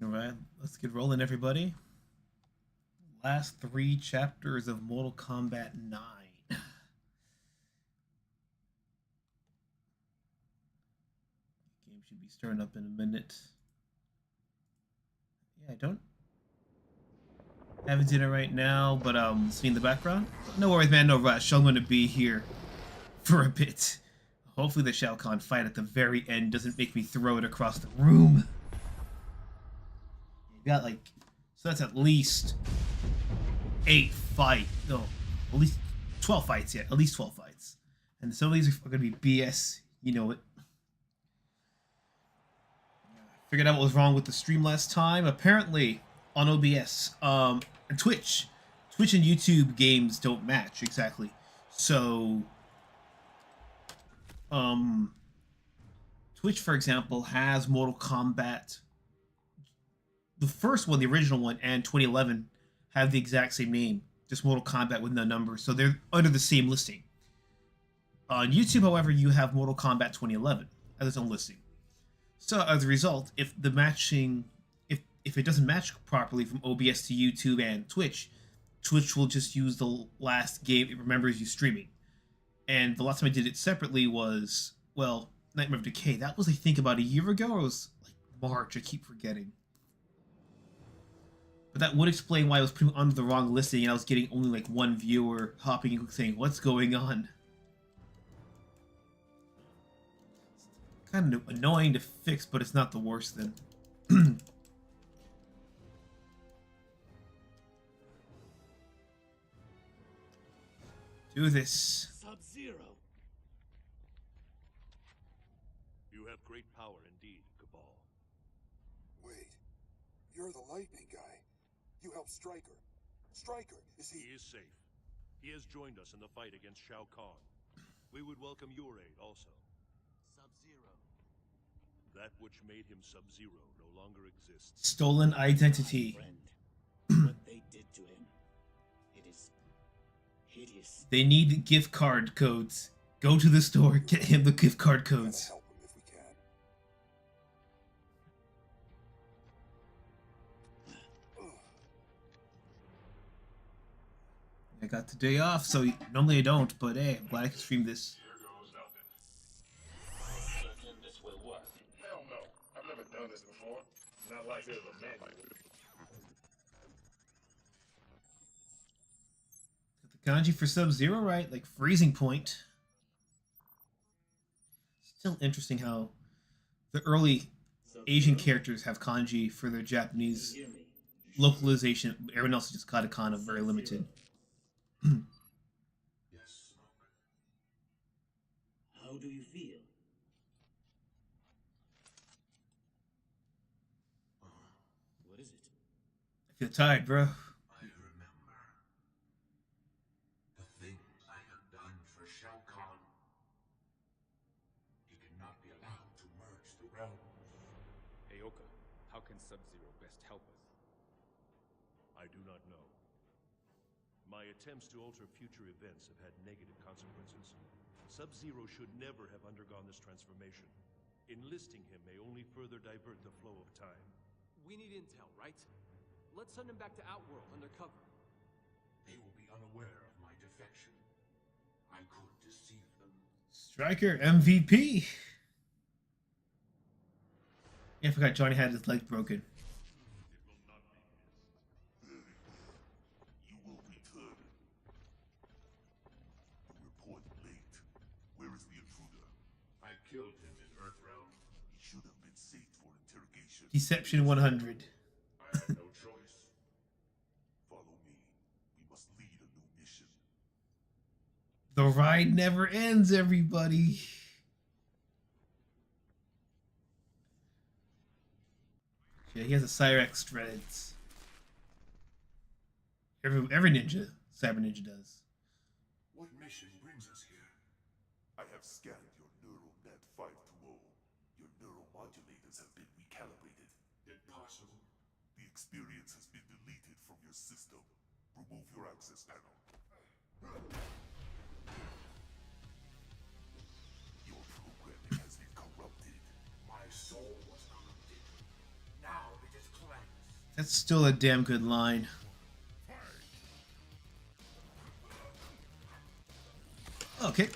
All right, let's get rolling, everybody. Last 3 chapters of Mortal Kombat 9. Game should be starting up in a minute. Yeah, I don't have dinner right now, but see in the background. No worries, man. No rush. I'm going to be here for a bit. Hopefully, the SHAO KAHN fight at the very end doesn't make me throw it across the room. You got like, so that's at least 8 fights. No, at least 12 fights yet. At least 12 fights. And some of these are going to be BS. You know it. Figured out what was wrong with the stream last time. Apparently, on OBS, Twitch and YouTube games don't match exactly. So, Twitch, for example, has Mortal Kombat. The first one, the original one, and 2011 have the exact same name, just Mortal Kombat with no numbers. So they're under the same listing. On YouTube, however, you have Mortal Kombat 2011 as its own listing. So as a result, if the matching, if it doesn't match properly from OBS to YouTube and Twitch, Twitch will just use the last game it remembers you streaming. And the last time I did it separately was, well, Nightmare of Decay. That was, I think, about a year ago, or it was like March. I keep forgetting. But that would explain why I was putting under the wrong listing and I was getting only like 1 viewer hopping in saying, what's going on? Kind of annoying to fix, but it's not the worst then. Do this. Sub-Zero. You have great power indeed, Cabal. Wait, you're the lightning guy. You helped Stryker. Stryker, is he... He is safe. He has joined us in the fight against SHAO KAHN. We would welcome your aid also. Sub-Zero. That which made him Sub-Zero no longer exists. Stolen identity. Friend, what they did to him, it is hideous. They need gift card codes. Go to the store, get him the gift card codes. Help him if we can. I got the day off, so normally I don't, but hey, I'm glad I can stream this. Here goes nothing. Certain this will work. Hell no. I've never done this before. Not like there's a manual. Got the kanji for Sub-Zero, right? Like freezing point. Still interesting how the early Asian characters have kanji for their Japanese Hear me. localization. Everyone else just katakana, very limited. Yes, Smoke. How do you feel? What is it? I feel tired, bro. I remember the things I have done for SHAO KAHN. He cannot be allowed to merge the realms. Aoka, how can Sub-Zero best help us? I do not know. My attempts to alter future events have had negative consequences. Sub-Zero should never have undergone this transformation. Enlisting him may only further divert the flow of time. We need intel, right? Let's send him back to Outworld undercover. They will be unaware of my defection. I could deceive them. Striker MVP. Yeah, I forgot Johnny had his leg broken. It will not be missed. You will return. Report late. Where is the intruder? I killed him in Earthrealm. He should have been saved for interrogation. Deception 100. I have no choice. Follow me. We must lead a new mission. The ride never ends, everybody. Yeah, he has a Cyrex dreads. Every ninja, Cyber Ninja does. What mission brings us here? I have scanned your neural net 520. Your neuromodulators have been recalibrated. Impossible. The experience has been deleted from your system. Remove your access panel. Your programming has been corrupted. My soul was corrupted. Now it is cleansed. That's still a damn good line. Okay.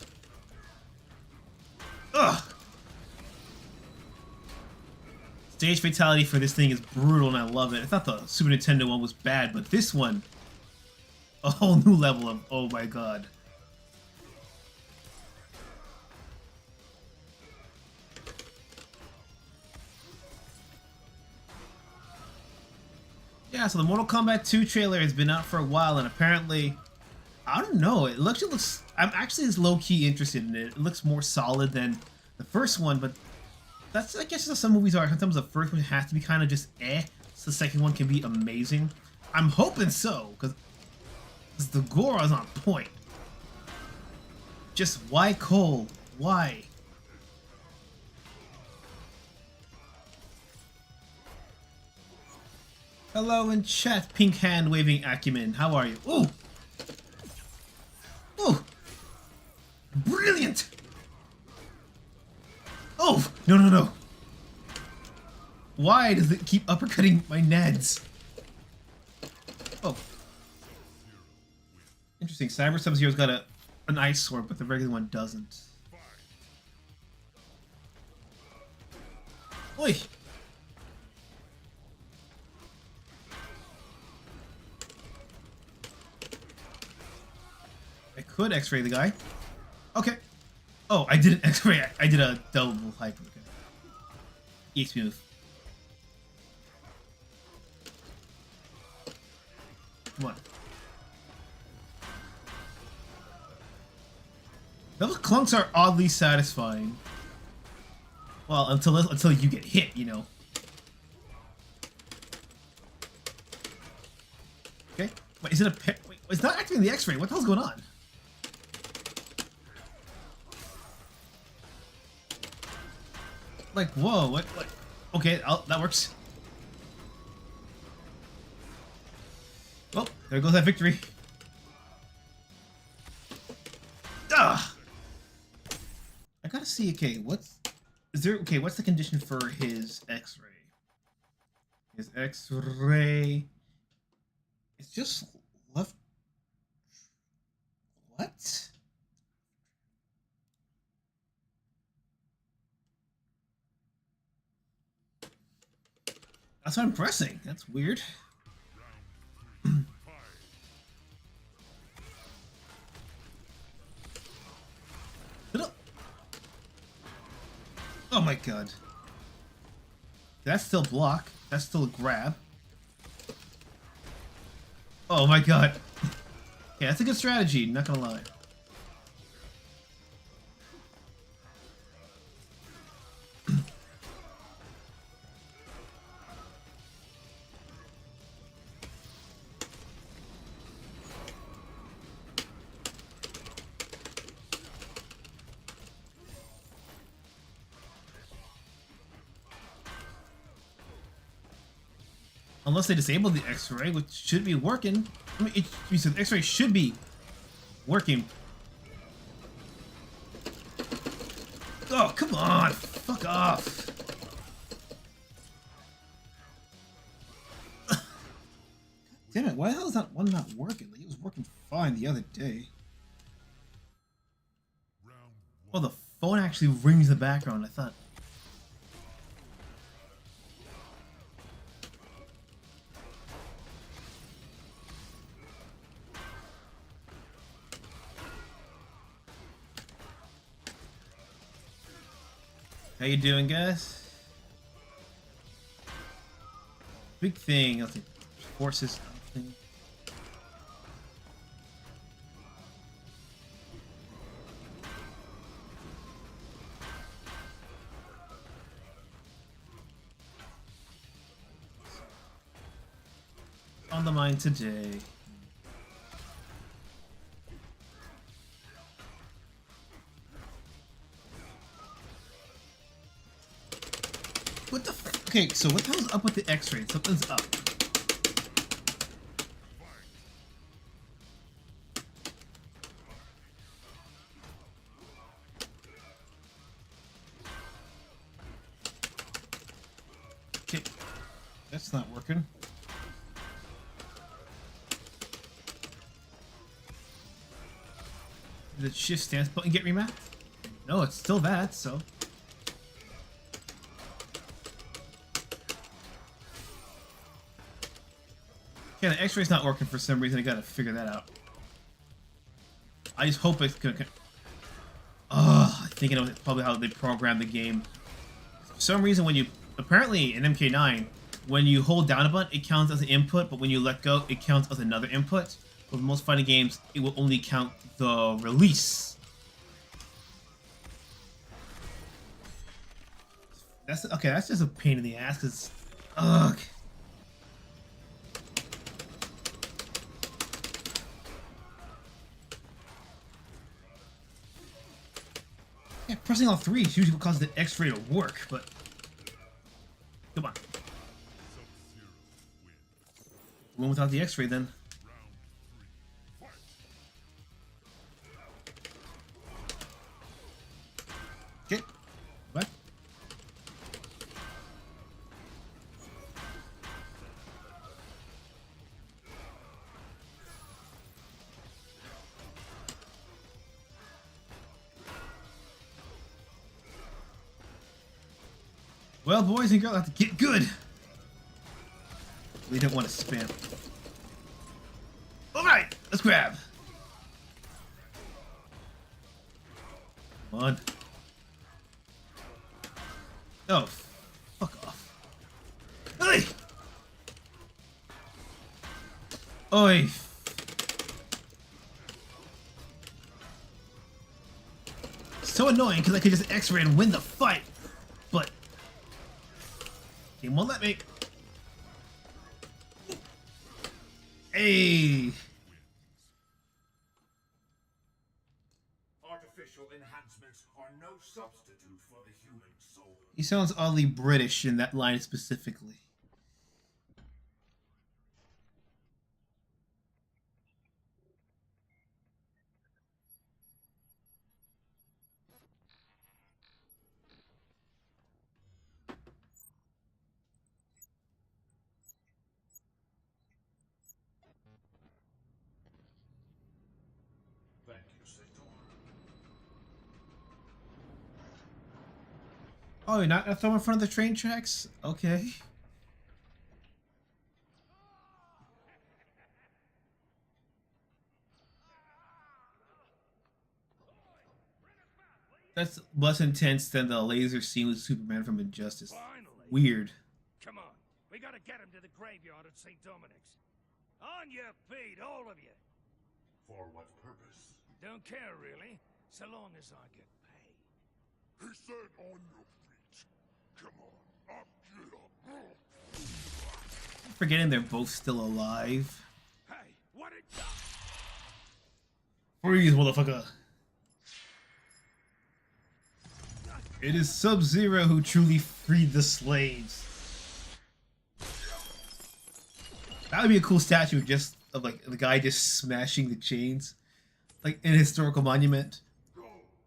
Ugh. Stage fatality for this thing is brutal and I love it. I thought the Super Nintendo one was bad, but this one, a whole new level of, oh my god. Yeah, so the Mortal Kombat 2 trailer has been out for a while, and apparently, I don't know, it looks, I'm actually low-key interested in it. It looks more solid than the first one, but that's, I guess, how some movies are. Sometimes the first one has to be kind of just so the second one can be amazing. I'm hoping so, because the gore is on point. Just why Cole? Why? Hello in chat, pink hand waving acumen. How are you? Ooh! Ooh! Brilliant! Oh! No, no, no! Why does it keep uppercutting my Neds? Oh. Interesting. Cyber Sub-Zero's got an ice sword, but the regular one doesn't. Oi! I could X-ray the guy. Okay. Oh, I didn't X-ray. I did a double hyper. Okay. EXP move. Come on. Those clunks are oddly satisfying. Well, until you get hit, you know. Okay. Wait, is it a wait? It's not activating the X-ray. What the hell's going on? Like, whoa, what? Okay, that works. Oh, there goes that victory. Ah! I gotta see, okay, what's the condition for his X-ray? His X-ray... It's just left... What? That's what I'm pressing. That's weird. Oh my god. That's still block. That's still a grab. Oh my god. Yeah, that's a good strategy, not gonna lie. Unless they disabled the X-ray, which should be working. I mean, the X-ray should be working. Oh, come on! Fuck off! Damn it, why the hell is that one not working? Like, it was working fine the other day. Oh, the phone actually rings in the background, I thought. How you doing, guys? Big thing, I think, forces thing. On the mind today. What the f- Okay, so what the hell's up with the X-ray? Something's up. Okay. That's not working. Did the shift stance button get remapped? No, it's still that, so. Yeah, the X-ray's not working for some reason. I gotta figure that out. I just hope it's gonna. I think it's probably how they programmed the game. For some reason, when you apparently in MK9, when you hold down a button, it counts as an input, but when you let go, it counts as another input. But most fighting games, it will only count the release. That's okay. That's just a pain in the ass, cause ugh. Yeah, pressing all three is usually what causes the X-ray to work, but come on. One without the X-ray, then. Okay. Back. Well, boys and girls, have to get good. We don't want to spam. All right, let's grab. Come on. Oh, fuck off. Oi! Oi! So annoying because I could just X-ray and win the fight, but game won't let me. Hey! Artificial enhancements are no substitute for the human soul. He sounds oddly British in that line specifically. Thank you, Sator. Oh, you're not gonna throw in front of the train tracks? Okay. That's less intense than the laser scene with Superman from Injustice. Finally. Weird. Come on, we gotta get him to the graveyard at St. Dominic's. On your feet, all of you. For what purpose? Don't care, really, so long as I get paid. He said on your feet. Come on, up, get up. Forgetting they're both still alive. Hey, what it... Freeze, motherfucker. It is Sub-Zero who truly freed the slaves. That would be a cool statue just of like the guy just smashing the chains. Like in a historical monument. Go,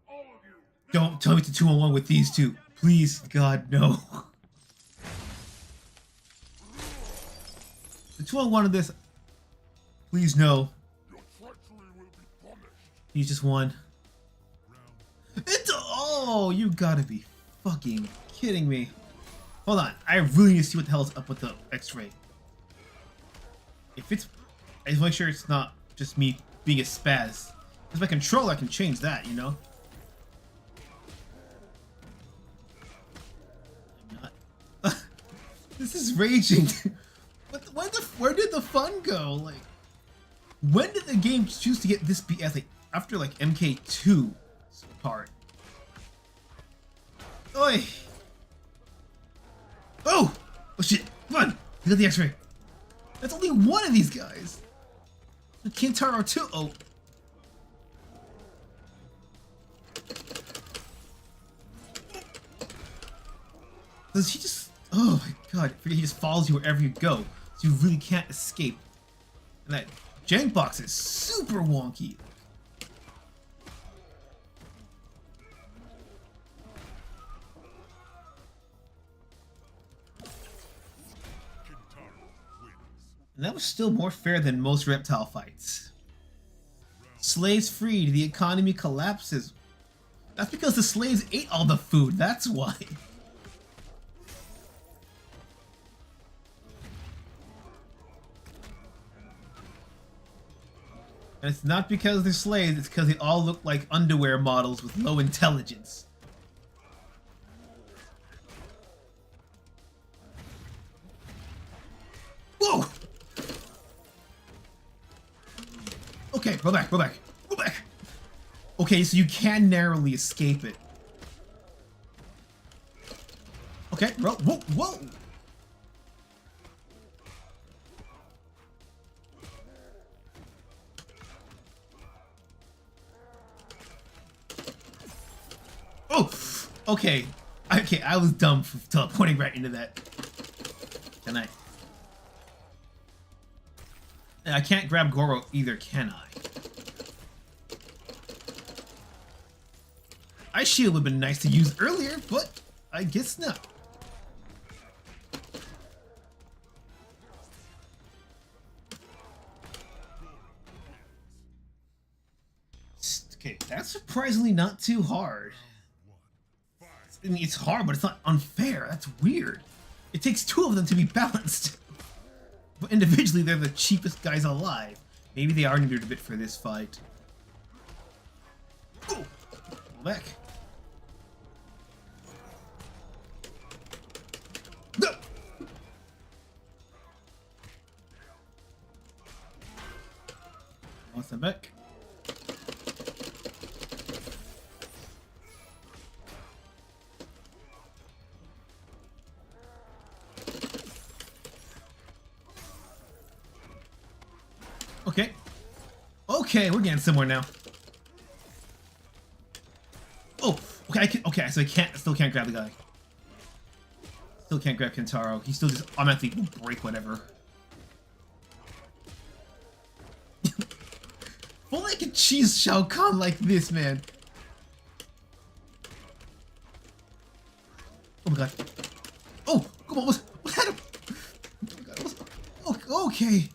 all of you. Don't tell me to 2-on-1 with these two. Please, God, no. The 2-on-1 of this. Please, no. Your treachery will be punished. He's just one. It's oh, you gotta be fucking kidding me. Hold on, I really need to see what the hell's up with the X-ray. If it's, I just make sure it's not just me being a spaz. Because my controller, I can change that, you know. I'm not. This is raging. Where did the fun go? Like, when did the game choose to get this BS? Like after like MK2 part. Oi! Oh! Oh shit! Come on! We got the X-ray. That's only one of these guys. Kintaro too. Oh. Does he just? Oh my god! I forget he just follows you wherever you go, so you really can't escape. And that jank box is super wonky. And that was still more fair than most reptile fights. Slaves freed, the economy collapses. That's because the slaves ate all the food, that's why. And it's not because they're slaves, it's because they all look like underwear models with low intelligence. Whoa! Okay, go back, go back, go back! Okay, so you can narrowly escape it. Okay, bro, whoa, whoa! Oh, okay. Okay, I was dumb for teleporting right into that. Can I? And I can't grab Goro either, can I? Ice Shield would have been nice to use earlier, but I guess no. Okay, that's surprisingly not too hard. I mean, it's hard, but it's not unfair. That's weird. It takes two of them to be balanced. But individually, they're the cheapest guys alive. Maybe they are neutered a bit for this fight. Oh! Go back. No! One step back. Okay. Okay, we're getting somewhere now. Oh, okay, okay, so I still can't grab the guy. Still can't grab Kentaro. He still just automatically will break whatever. If only I could cheese Shao Kahn like this, man. Oh my god. Oh, come on, what had him? Oh my god, oh, okay.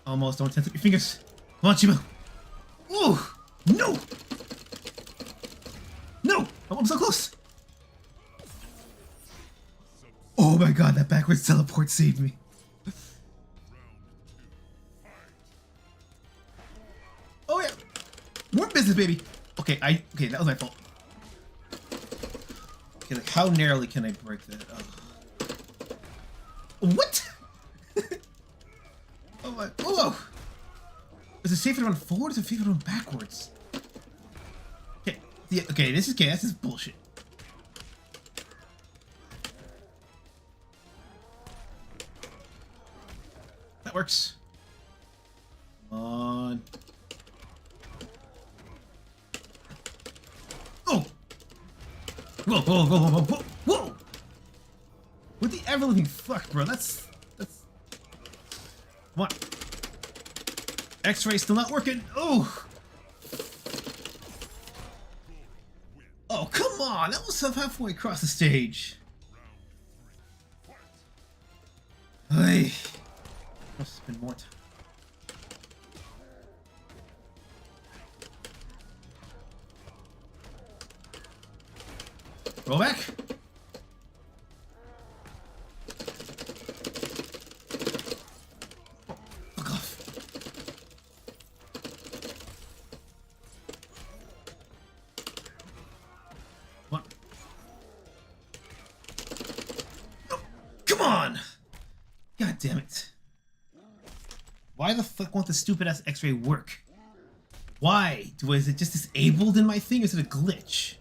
Almost, don't tense up your fingers. Come on, Shimo. Ooh, no! No! I'm so close! Oh my god, that backwards teleport saved me. Oh yeah! More business, baby! Okay, okay, that was my fault. Okay, like, how narrowly can I break that? What? Oh my, oh! Is it safer to run forward or is it safer to run backwards? Okay, yeah, okay, this is bullshit. That works. Come on. Oh! Whoa, whoa, whoa, whoa, whoa, whoa! With the ever-living fuck, bro, that's... Come on. X-ray still not working. Oh! Oh, come on! That was halfway across the stage. Hey. Must spend more time. Roll back. Fuck off. Come on. Oh, come on! God damn it. Why the fuck won't the stupid ass X-ray work? Why? Was it just disabled in my thing or is it a glitch?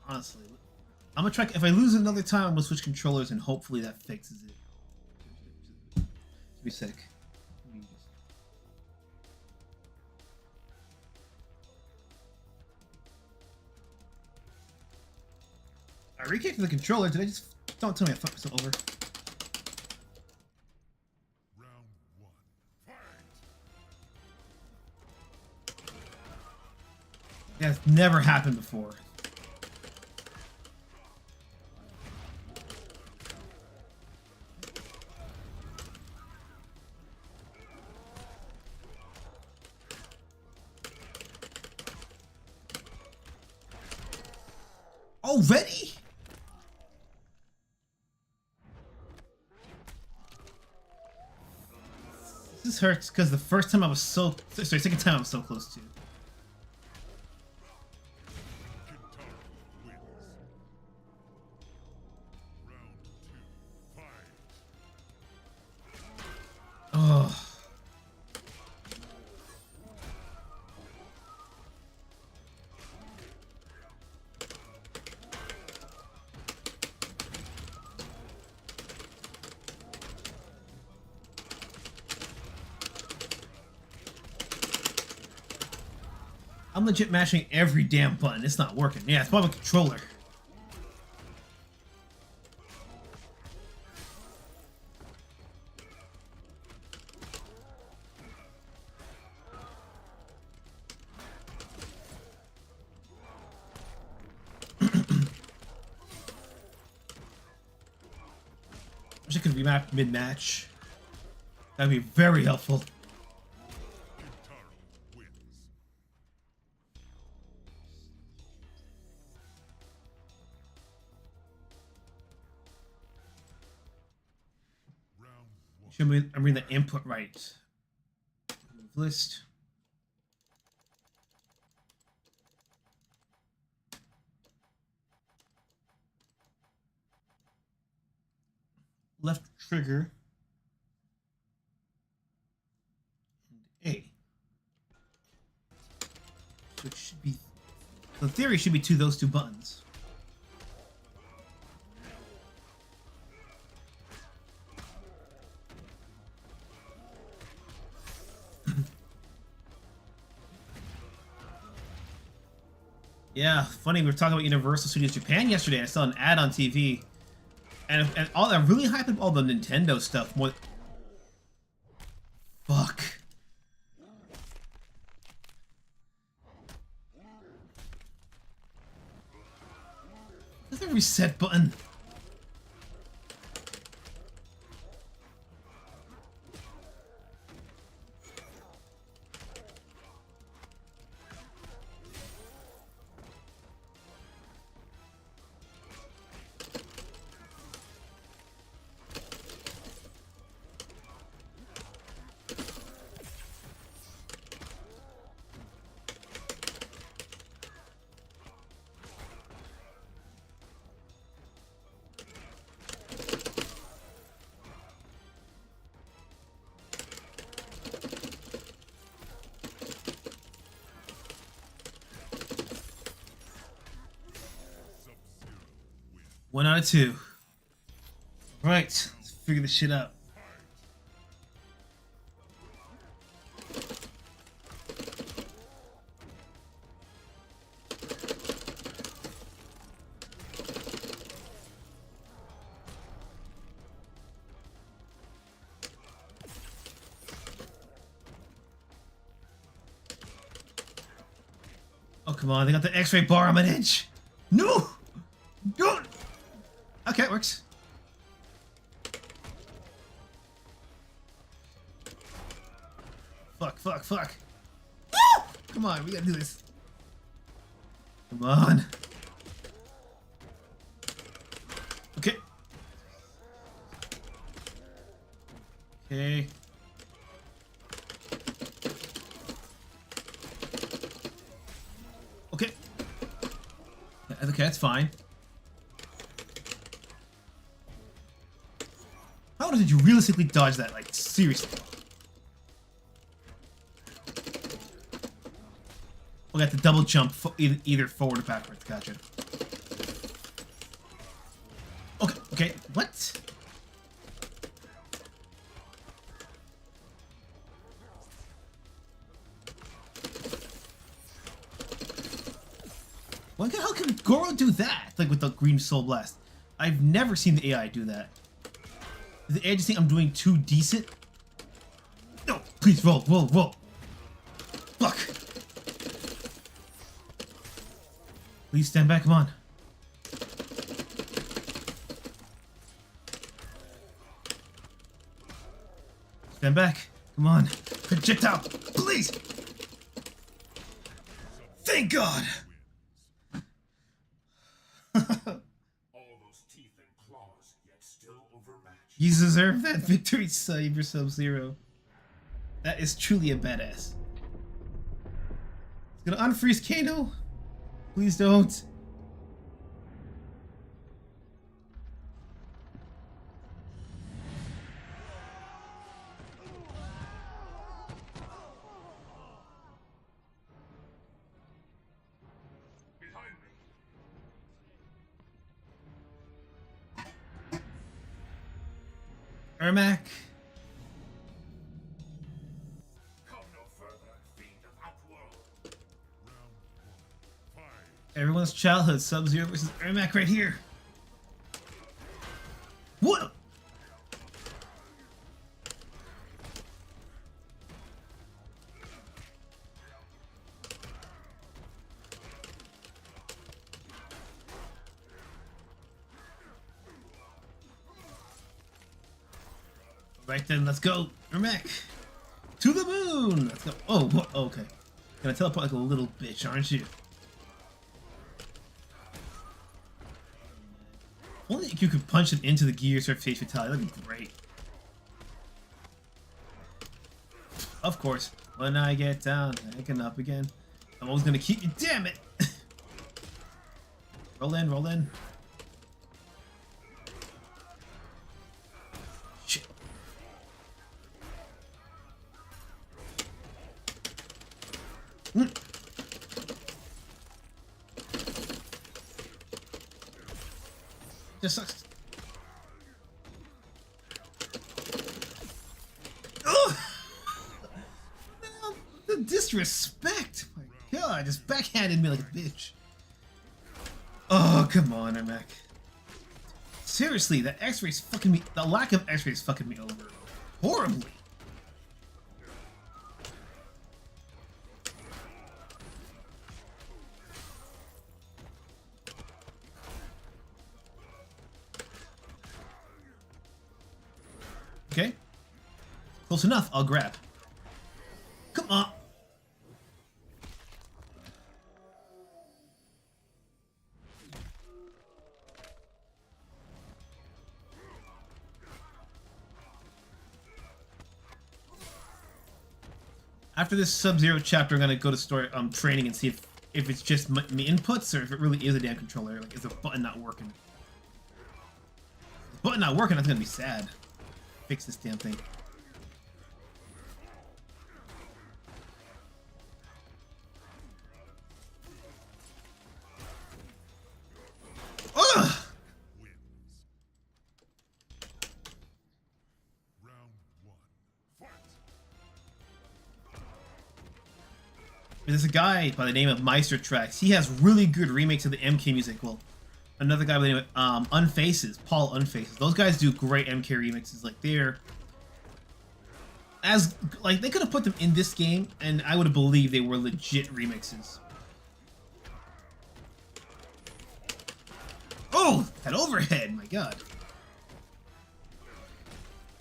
Honestly, I'm gonna try. If I lose another time, I'm gonna switch controllers and hopefully that fixes it. Should be sick. I rekicked the controller. Did I just? Don't tell me I fucked myself over. Round one. Fight! That's never happened before. already? This hurts because the first time I was so... Sorry, second time I was so close to. Oh. I'm legit mashing every damn button. It's not working. Yeah, it's probably a controller. Wish I could remap mid-match. That'd be very helpful. I'm reading the input right. Move list. Left trigger. And A. So it should be... The theory should be those two buttons. Yeah, funny, we were talking about Universal Studios Japan yesterday. I saw an ad on TV. And all that really hyped up all the Nintendo stuff. More... Fuck. There's the reset button. One out of two. Right, let's figure this shit out. Oh, come on, they got the X-ray bar on an inch. No! Don't! Okay, it works. Fuck, fuck, fuck. Woo! Come on, we gotta do this. Come on. Okay. Okay. Okay. Okay, that's fine. How did you realistically dodge that? Like, seriously. We got the double jump either forward or backwards. Gotcha. Okay, okay. What? How can Goro do that? Like with the green soul blast. I've never seen the AI do that. Does the AI just think I'm doing too decent? No, please roll, roll, roll. Fuck. Please stand back, come on. Stand back, come on. Projectile, please. Thank God. You deserve that victory, Cyber Sub-Zero. That is truly a badass. It's gonna unfreeze Kano. Please don't. Ermac. Come no further, fiend of Upworld. Everyone's childhood, Sub-Zero versus Ermac right here. What? Right then, let's go, Ermac. To the moon. Let's go. Oh, what? Oh, okay. Gonna teleport like a little bitch, aren't you? Only if you could punch it into the gears or face fatality. That'd be great. Of course. When I get down, backing up again. I'm always gonna keep you. Damn it! Roll in, roll in. Shit. Just sucks. Oh! The disrespect! My god, just backhanded me like a bitch. Oh, come on, Ermac. Seriously, that X-ray's fucking me. The lack of X-ray's fucking me over. Horribly. Okay. Close enough, I'll grab. Come on. After this Sub-Zero chapter, I'm gonna go to story training and see if it's just my inputs or if it really is a damn controller. Like, is the button not working? If the button not working, that's gonna be sad. Fix this damn thing. Ugh! There's a guy by the name of Meister Tracks. He has really good remakes of the MK music. Well, another guy by the name of Unfaces, Paul Unfaces. Those guys do great MK remixes. Like they're as like they could have put them in this game, and I would have believed they were legit remixes. Oh, that overhead! My god.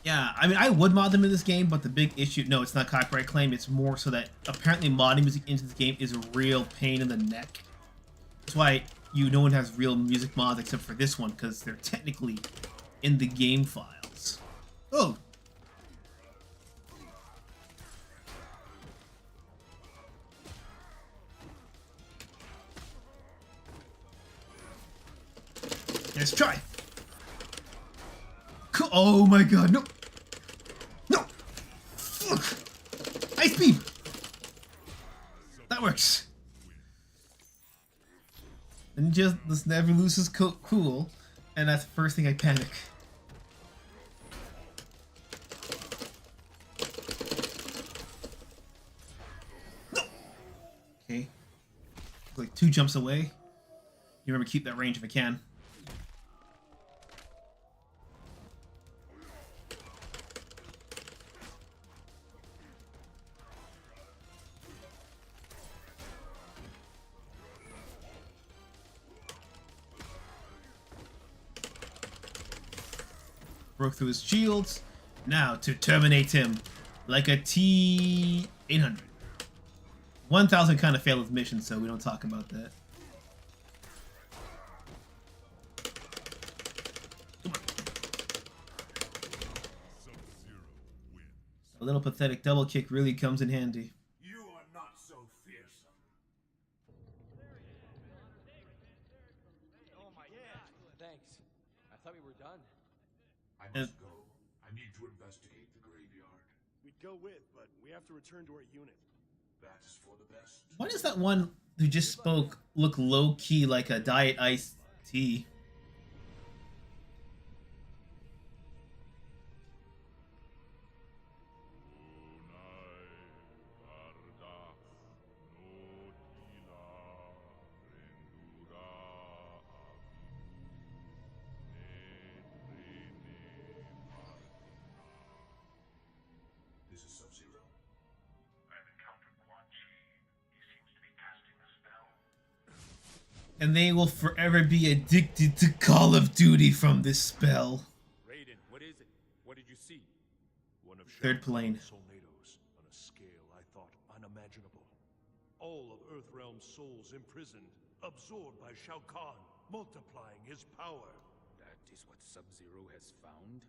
Yeah, I mean, I would mod them in this game, but the big issue, no, it's not copyright claim. It's more so that apparently modding music into this game is a real pain in the neck. That's why no one has real music mods except for this one, because they're technically in the game files. Oh. Let's try. Oh my god, no. No. Fuck. Ice beam. That works. And just this never loses cool, and that's the first thing I panic. No. Okay. Like 2 jumps away. You remember, keep that range if I can. Broke through his shields. Now to terminate him like a T-800. 1,000 kind of failed his mission, so we don't talk about that. Come A little pathetic double kick really comes in handy. You are not so fearsome. Oh my god. Thanks. I thought we were done. I And- must go. I need to investigate the graveyard. We'd go with, but we have to return to our unit. That is for the best. Why does that one who just spoke look low-key like a diet iced tea? This is Sub-Zero. I've encountered Quan Chi. He seems to be casting a spell. And they will forever be addicted to Call of Duty from this spell. Raiden, what is it? What did you see? One of Third Shao plane. Kahn's tornadoes on a scale I thought unimaginable. All of Earthrealm's souls imprisoned, absorbed by Shao Kahn, multiplying his power. That is what Sub-Zero has found?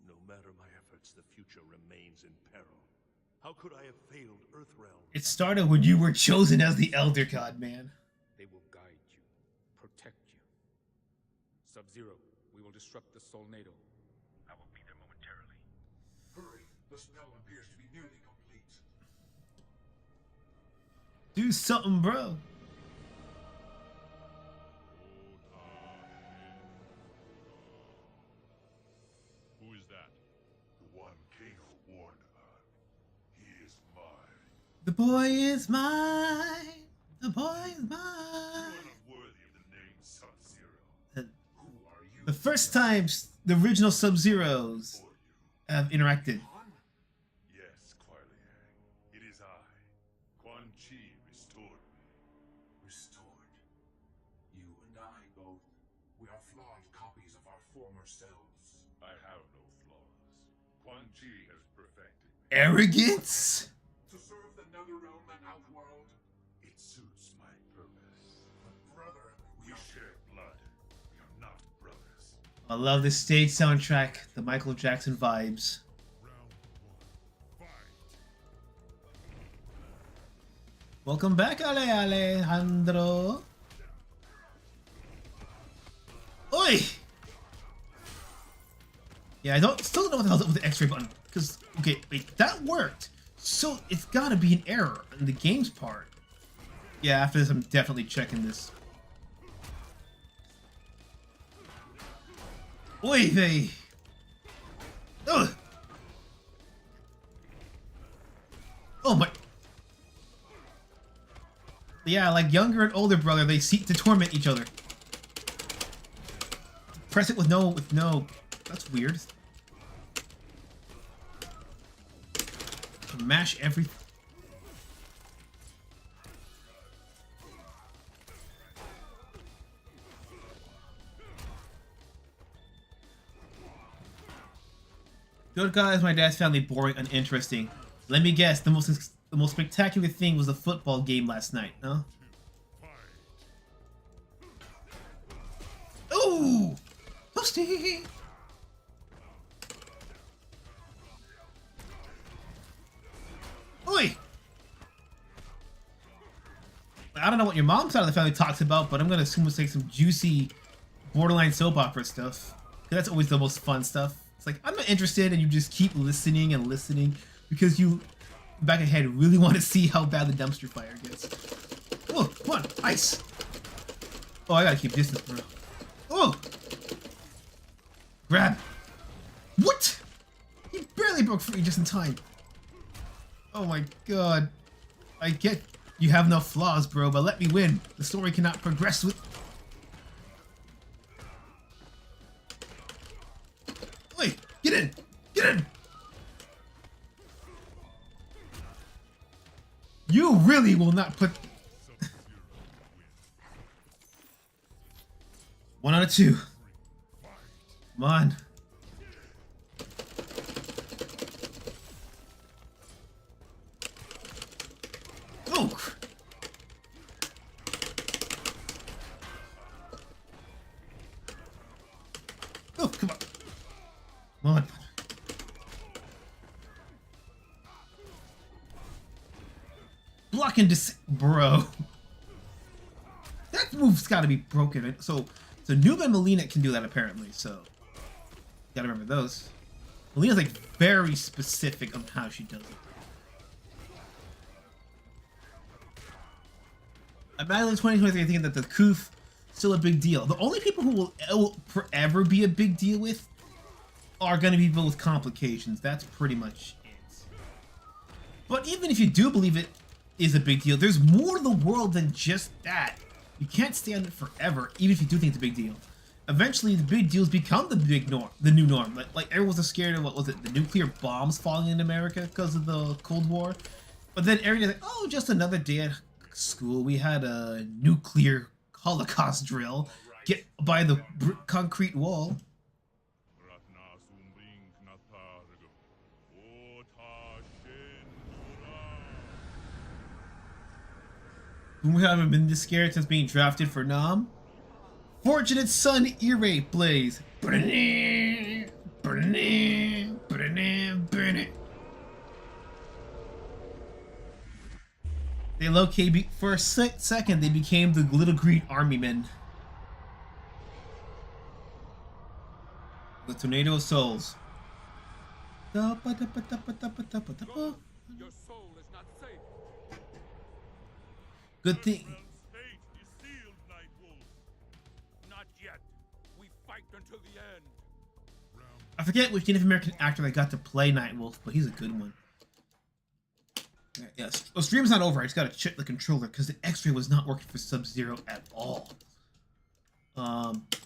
No matter my efforts, the future remains in peril. How could I have failed Earthrealm? It started when you were chosen as the Elder God, man. They will guide you, protect you. Sub-Zero, we will disrupt the Solnado. I will be there momentarily. Hurry. The spell appears to be nearly complete. Do something, bro. Who is that? The one Kano warned about. He is mine. The boy is mine. The boy is You mine. are not worthy of the name Sub-Zero. The, Who are you? the first times the original Sub-Zeros For you. have interacted. Quan? Yes, Kuai Liang. It is I. Quan Chi restored me. Restored. You and I both. We are flawed copies of our former selves. I have no flaws. Quan Chi has perfected me. Arrogance? To serve the Netherrealm and Outworld. It suits my purpose. But brother, We share blood. We are not brothers. I love the stage soundtrack, the Michael Jackson vibes. Round one. Fight. Welcome back, Alejandro. Oi! Yeah, I still don't know what the hell's up with the X-ray button. Because, okay, wait, that worked. So it's gotta be an error in the game's part. Yeah, after this, I'm definitely checking this. Oi, vey! Ugh! Oh my! Yeah, like younger and older brother, they seek to torment each other. Press it with no. That's weird. Mash every. Good guys, my dad's family boring, uninteresting. Let me guess, the most spectacular thing was the football game last night, huh? Ooh! Toasty! Oi! I don't know what your mom's side of the family talks about, but I'm gonna assume it's like some juicy borderline soap opera stuff. 'Cause that's always the most fun stuff. It's like, I'm not interested, and you just keep listening and listening because you, back ahead, really want to see how bad the dumpster fire gets. Oh, come on, ice! Oh, I gotta keep distance, bro. Oh! Grab! What? He barely broke free just in time. Oh my god. I get you have no flaws, bro, but let me win. The story cannot progress with... Wait, get in! Get in! You really will not put... 1 out of 2. Come on. Oh! Oh, come on. Come on. fucking bro. That move's got to be broken. So Noob and Melina can do that apparently. So gotta remember those. Melina's like very specific on how she does it. Imagine in 2023, I think that the Koof still a big deal. The only people who will forever be a big deal with are going to be people with complications. That's pretty much it. But even if you do believe it is a big deal, there's more to the world than just that. You can't stay on it forever, even if you do think it's a big deal. Eventually, the big deals become the new norm. Like everyone was scared of, what was it, the nuclear bombs falling in America because of the Cold War. But then every day, like, oh, just another day at school, we had a nuclear Holocaust drill. Get by the concrete wall. We haven't been this scared since being drafted for Nam. Fortunate son ear rape blaze. They locate for a second. They became the little green army men. The tornado of souls. Your soul is not safe. Good thing. Not yet. We fight until the end. I forget which Native American actor that got to play Nightwolf, but he's a good one. Yes. Well, stream's not over. I just gotta check the controller because the X-ray was not working for Sub-Zero at all.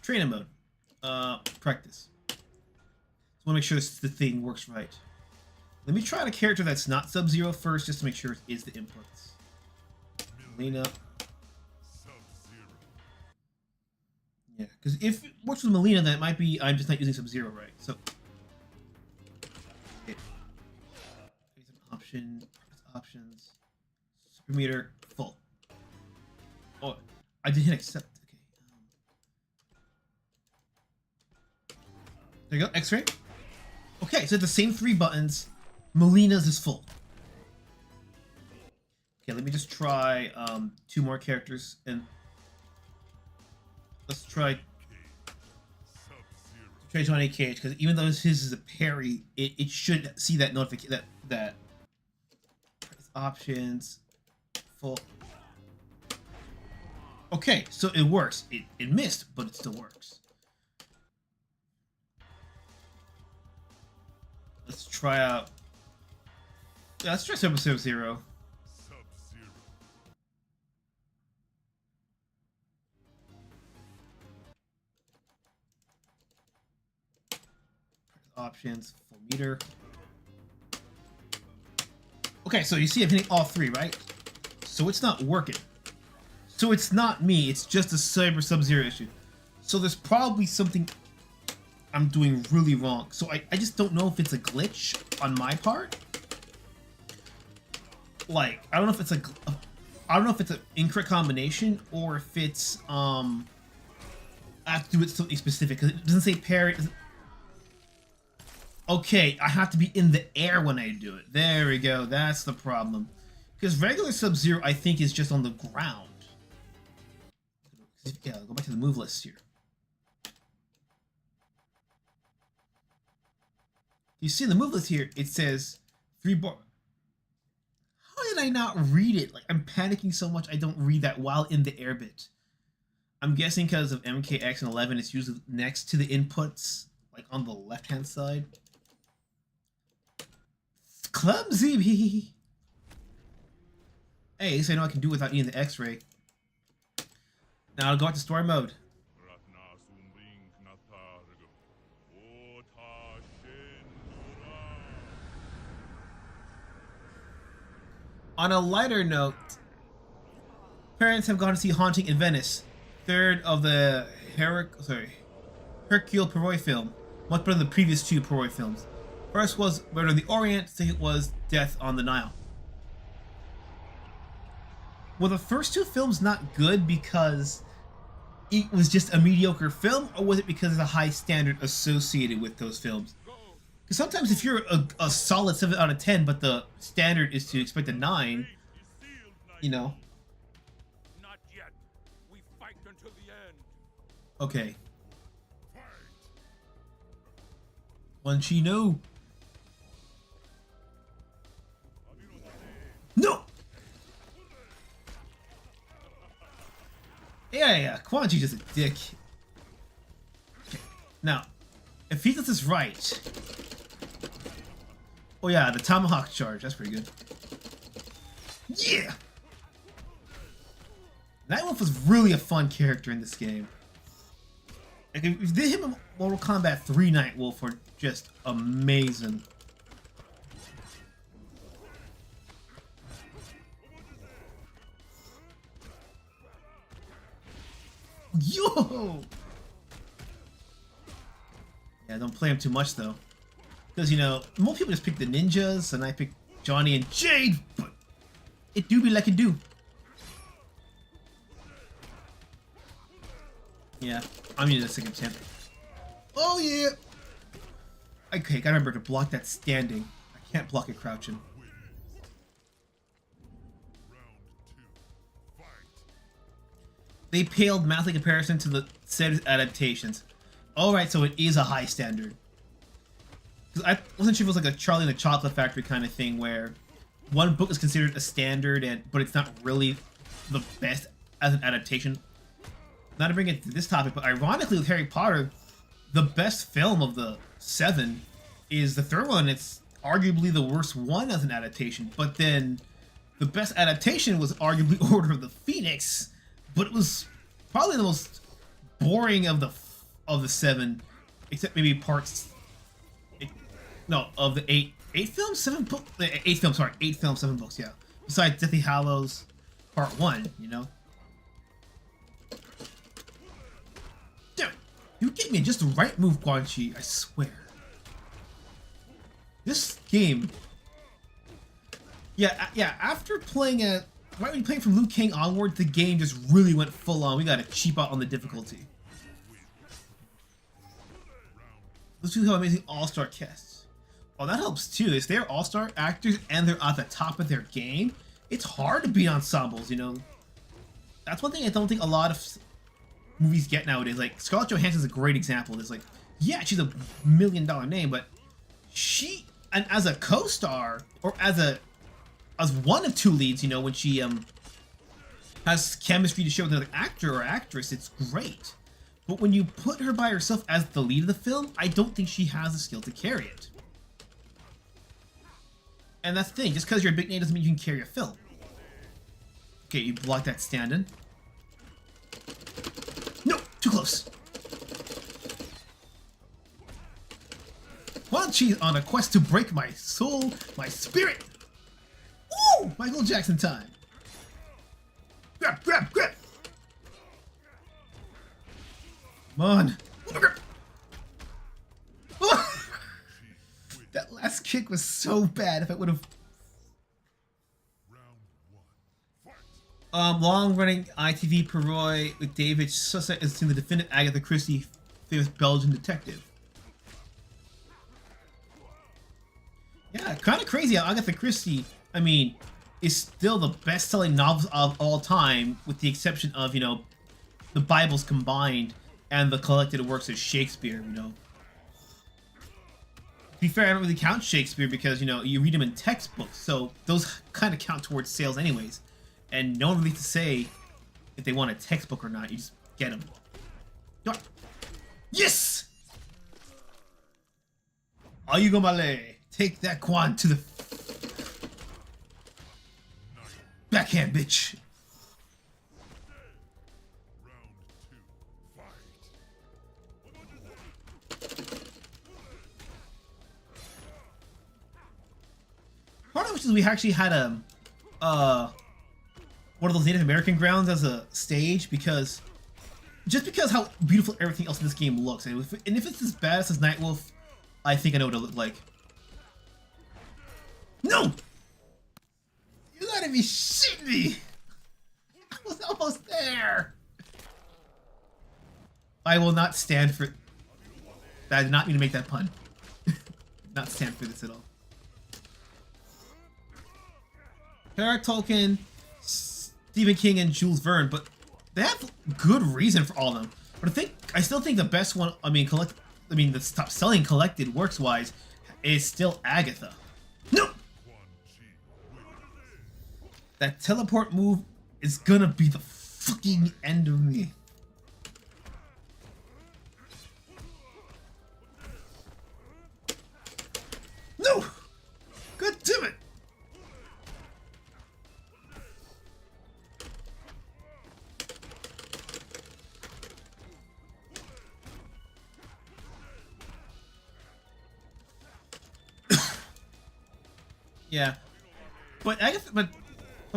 Training mode. Practice. Just want to make sure the thing works right. Let me try the character that's not Sub-Zero first, just to make sure it is the inputs. Melina. Yeah, because if it works with Melina, that might be I'm just not using Sub-Zero right. So, okay. Here's an option. Options. Super meter full. Oh, I did hit accept. Okay. There you go. X-ray. Okay, so the same 3 buttons. Melina's is full. Okay, let me just try 2 more characters and let's try Johnny Cage, because even though his is a parry, it should see that notification that options full. Okay, so it works. It missed, but it still works. Let's try out. Yeah, let's try Sub-Zero. Options, full meter. Okay, so you see I'm hitting all 3, right? So it's not working. So it's not me, it's just a Cyber Sub-Zero issue. So there's probably something I'm doing really wrong. So I just don't know if it's a glitch on my part. Like, I don't know if it's an incorrect combination or if it's I have to do it something specific, because it doesn't say parry. Okay, I have to be in the air when I do it. There we go. That's the problem. Because regular Sub-Zero, I think, is just on the ground. Yeah, go back to the move list here. You see the move list here, it says 3 bar. How did I not read it? Like, I'm panicking so much I don't read that while in the air bit. I'm guessing because of MKX and 11, it's usually next to the inputs, like on the left-hand side. Clumsy! Hey, at least I know I can do it without needing the X-ray. Now I'll go back to story mode. On a lighter note, parents have gone to see Haunting in Venice, 3rd of the Hercule Poirot film, much better than the previous 2 Poirot films. First was Murder in the Orient, second was Death on the Nile. Were the first 2 films not good because it was just a mediocre film, or was it because of the high standard associated with those films? Because sometimes if you're a solid 7 out of 10, but the standard is to expect a 9, you know. Not yet. We fight until the end. Okay. One Shino. No! Yeah, Quan Chi's just a dick. Okay. Now, if he does this right... Oh yeah, the Tomahawk charge, that's pretty good. Yeah! Nightwolf was really a fun character in this game. Like, if they hit him in Mortal Kombat 3 Nightwolf were just amazing. Yo! Yeah, don't play him too much though. Because, you know, most people just pick the ninjas, and I pick Johnny and Jade, but it do be like it do. Yeah, I'm using a second attempt. Oh yeah! Okay, gotta remember to block that standing. I can't block it crouching. They paled mathly comparison to the set adaptations. Alright, so it is a high standard. Because I wasn't sure if it was like a Charlie and the Chocolate Factory kind of thing where one book is considered a standard, but it's not really the best as an adaptation. Not to bring it to this topic, but ironically with Harry Potter, the best film of the 7 is the third one. It's arguably the worst one as an adaptation, but then the best adaptation was arguably Order of the Phoenix, but it was probably the most boring of the 7, except maybe parts. No, of the 8 films, 7 books. 8 films, sorry, 8 films, 7 books. Yeah, besides Deathly Hallows Part 1, you know. Damn, you get me just the right move, Quan Chi. I swear. This game. Yeah. After playing right when you playing from Liu Kang onward, the game just really went full on. We gotta cheap out on the difficulty. Let's see how amazing all-star casts. Oh, that helps too. If they're all-star actors and they're at the top of their game, it's hard to beat ensembles, you know. That's one thing I don't think a lot of movies get nowadays. Like, Scarlett Johansson's a great example. It's like, yeah, she's a $1 million name, but she, and as a co-star, or as one of 2 leads, you know, when she has chemistry to share with another actor or actress, it's great. But when you put her by herself as the lead of the film, I don't think she has the skill to carry it. And that's the thing, just because you're a big name doesn't mean you can carry a film. Okay, you block that stand-in. No! Too close! Quan Chi's on a quest to break my soul, my spirit! Woo! Michael Jackson time! Grab! Come on! That last kick was so bad. If I would have... Long-running ITV Perroy with David Sussett as the defendant Agatha Christie, famous Belgian detective. Yeah, kind of crazy how Agatha Christie, I mean, is still the best-selling novel of all time, with the exception of, you know, the Bibles combined and the collected works of Shakespeare, you know. To be fair, I don't really count Shakespeare because, you know, you read them in textbooks, so those kind of count towards sales anyways. And no one really has to say if they want a textbook or not, you just get them. Yes! Ayugomale, take that Quan to the backhand, bitch. Part of which is we actually had one of those Native American grounds as a stage because how beautiful everything else in this game looks, and if it's as badass as Nightwolf, I think I know what it'll look like. No! You gotta be shitting me! I was almost there! I will not stand for... I did not mean to make that pun. Not stand for this at all. Tolkien Stephen King and Jules Verne, but they have good reason for all of them. But I still think the best one, the top selling collected works wise, is still Agatha. No! That teleport move is gonna be the fucking end of me. No! God damn it! Yeah, but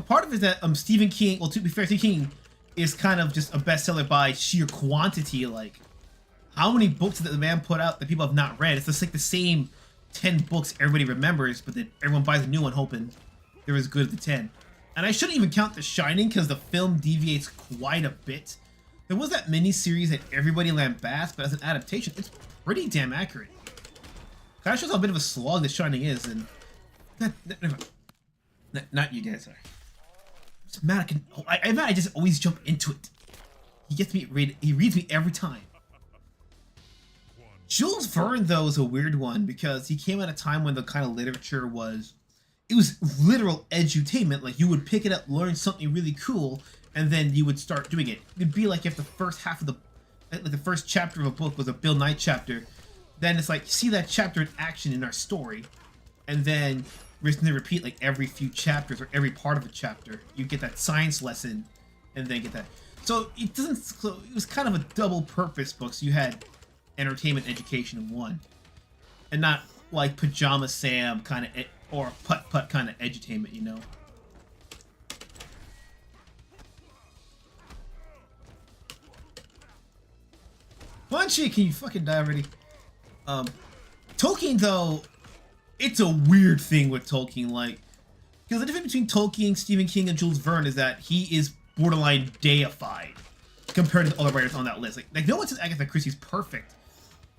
part of it is that Stephen King, well, to be fair, Stephen King is kind of just a bestseller by sheer quantity. Like, how many books did the man put out that people have not read? It's just like the same 10 books everybody remembers, but then everyone buys a new one hoping they're as good as the 10. And I shouldn't even count The Shining because the film deviates quite a bit. There was that mini-series that everybody lambasted, but as an adaptation, it's pretty damn accurate. Kind of shows how bit of a slog The Shining is, and not you guys are. I just always jump into it. He gets me he reads me every time. Jules Verne though is a weird one because he came at a time when the kind of literature was literal edutainment. Like you would pick it up, learn something really cool, and then you would start doing it. It'd be like if the first half of the first chapter of a book was a Bill Nye chapter, then it's like see that chapter in action in our story, and then we're just gonna repeat like every few chapters or every part of a chapter. You get that science lesson, and then get that. So it was kind of a double purpose book. So you had entertainment, education in one, and not like Pajama Sam kind of or Putt Putt kind of edutainment, you know. Punchy, can you fucking die already? Tolkien though. It's a weird thing with Tolkien, like, because the difference between Tolkien, Stephen King, and Jules Verne is that he is borderline deified compared to the other writers on that list. Like no one says Agatha Christie's perfect,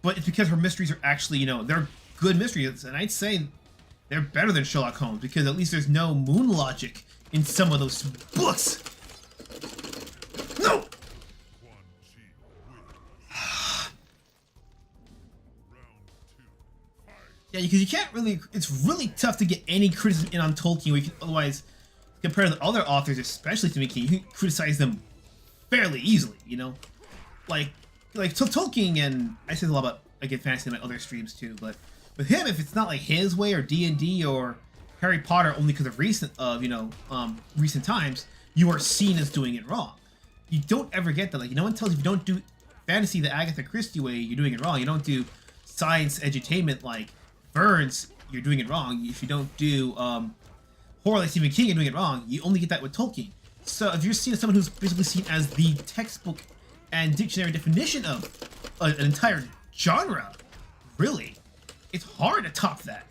but it's because her mysteries are actually, you know, they're good mysteries, and I'd say they're better than Sherlock Holmes because at least there's no moon logic in some of those books. No! Yeah, because you can't really, it's really tough to get any criticism in on Tolkien, where you can otherwise, compared to the other authors, especially Stephen King, you can criticize them fairly easily, you know? Like Tolkien, and I say a lot about, again, fantasy in my other streams too, but with him, if it's not like his way, or D&D, or Harry Potter, only because of recent times, you are seen as doing it wrong. You don't ever get that, like, no one tells you if you don't do fantasy the Agatha Christie way, you're doing it wrong. You don't do science edutainment like Burns, you're doing it wrong. If you don't do horror like Stephen King, you're doing it wrong. You only get that with Tolkien. So if you're seen as someone who's basically seen as the textbook and dictionary definition of an entire genre, really, it's hard to top that.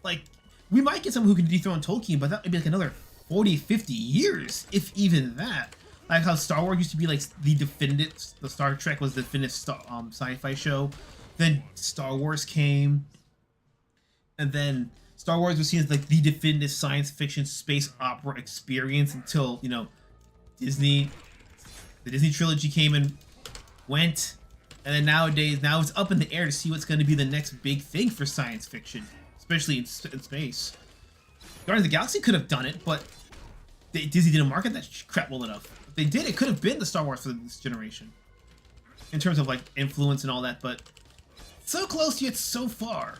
Like, we might get someone who can dethrone Tolkien, but that would be like another 40, 50 years, if even that. Like how Star Wars used to be like the definitive, the Star Trek was the definitive sci-fi show. Then Star Wars came. And then Star Wars was seen as like the definitive science fiction space opera experience until, you know, the Disney trilogy came and went. And then nowadays, now it's up in the air to see what's going to be the next big thing for science fiction, especially in space. Guardians of the Galaxy could have done it, but Disney didn't market that crap well enough. If they did, it could have been the Star Wars for this generation. In terms of like influence and all that, but so close yet so far.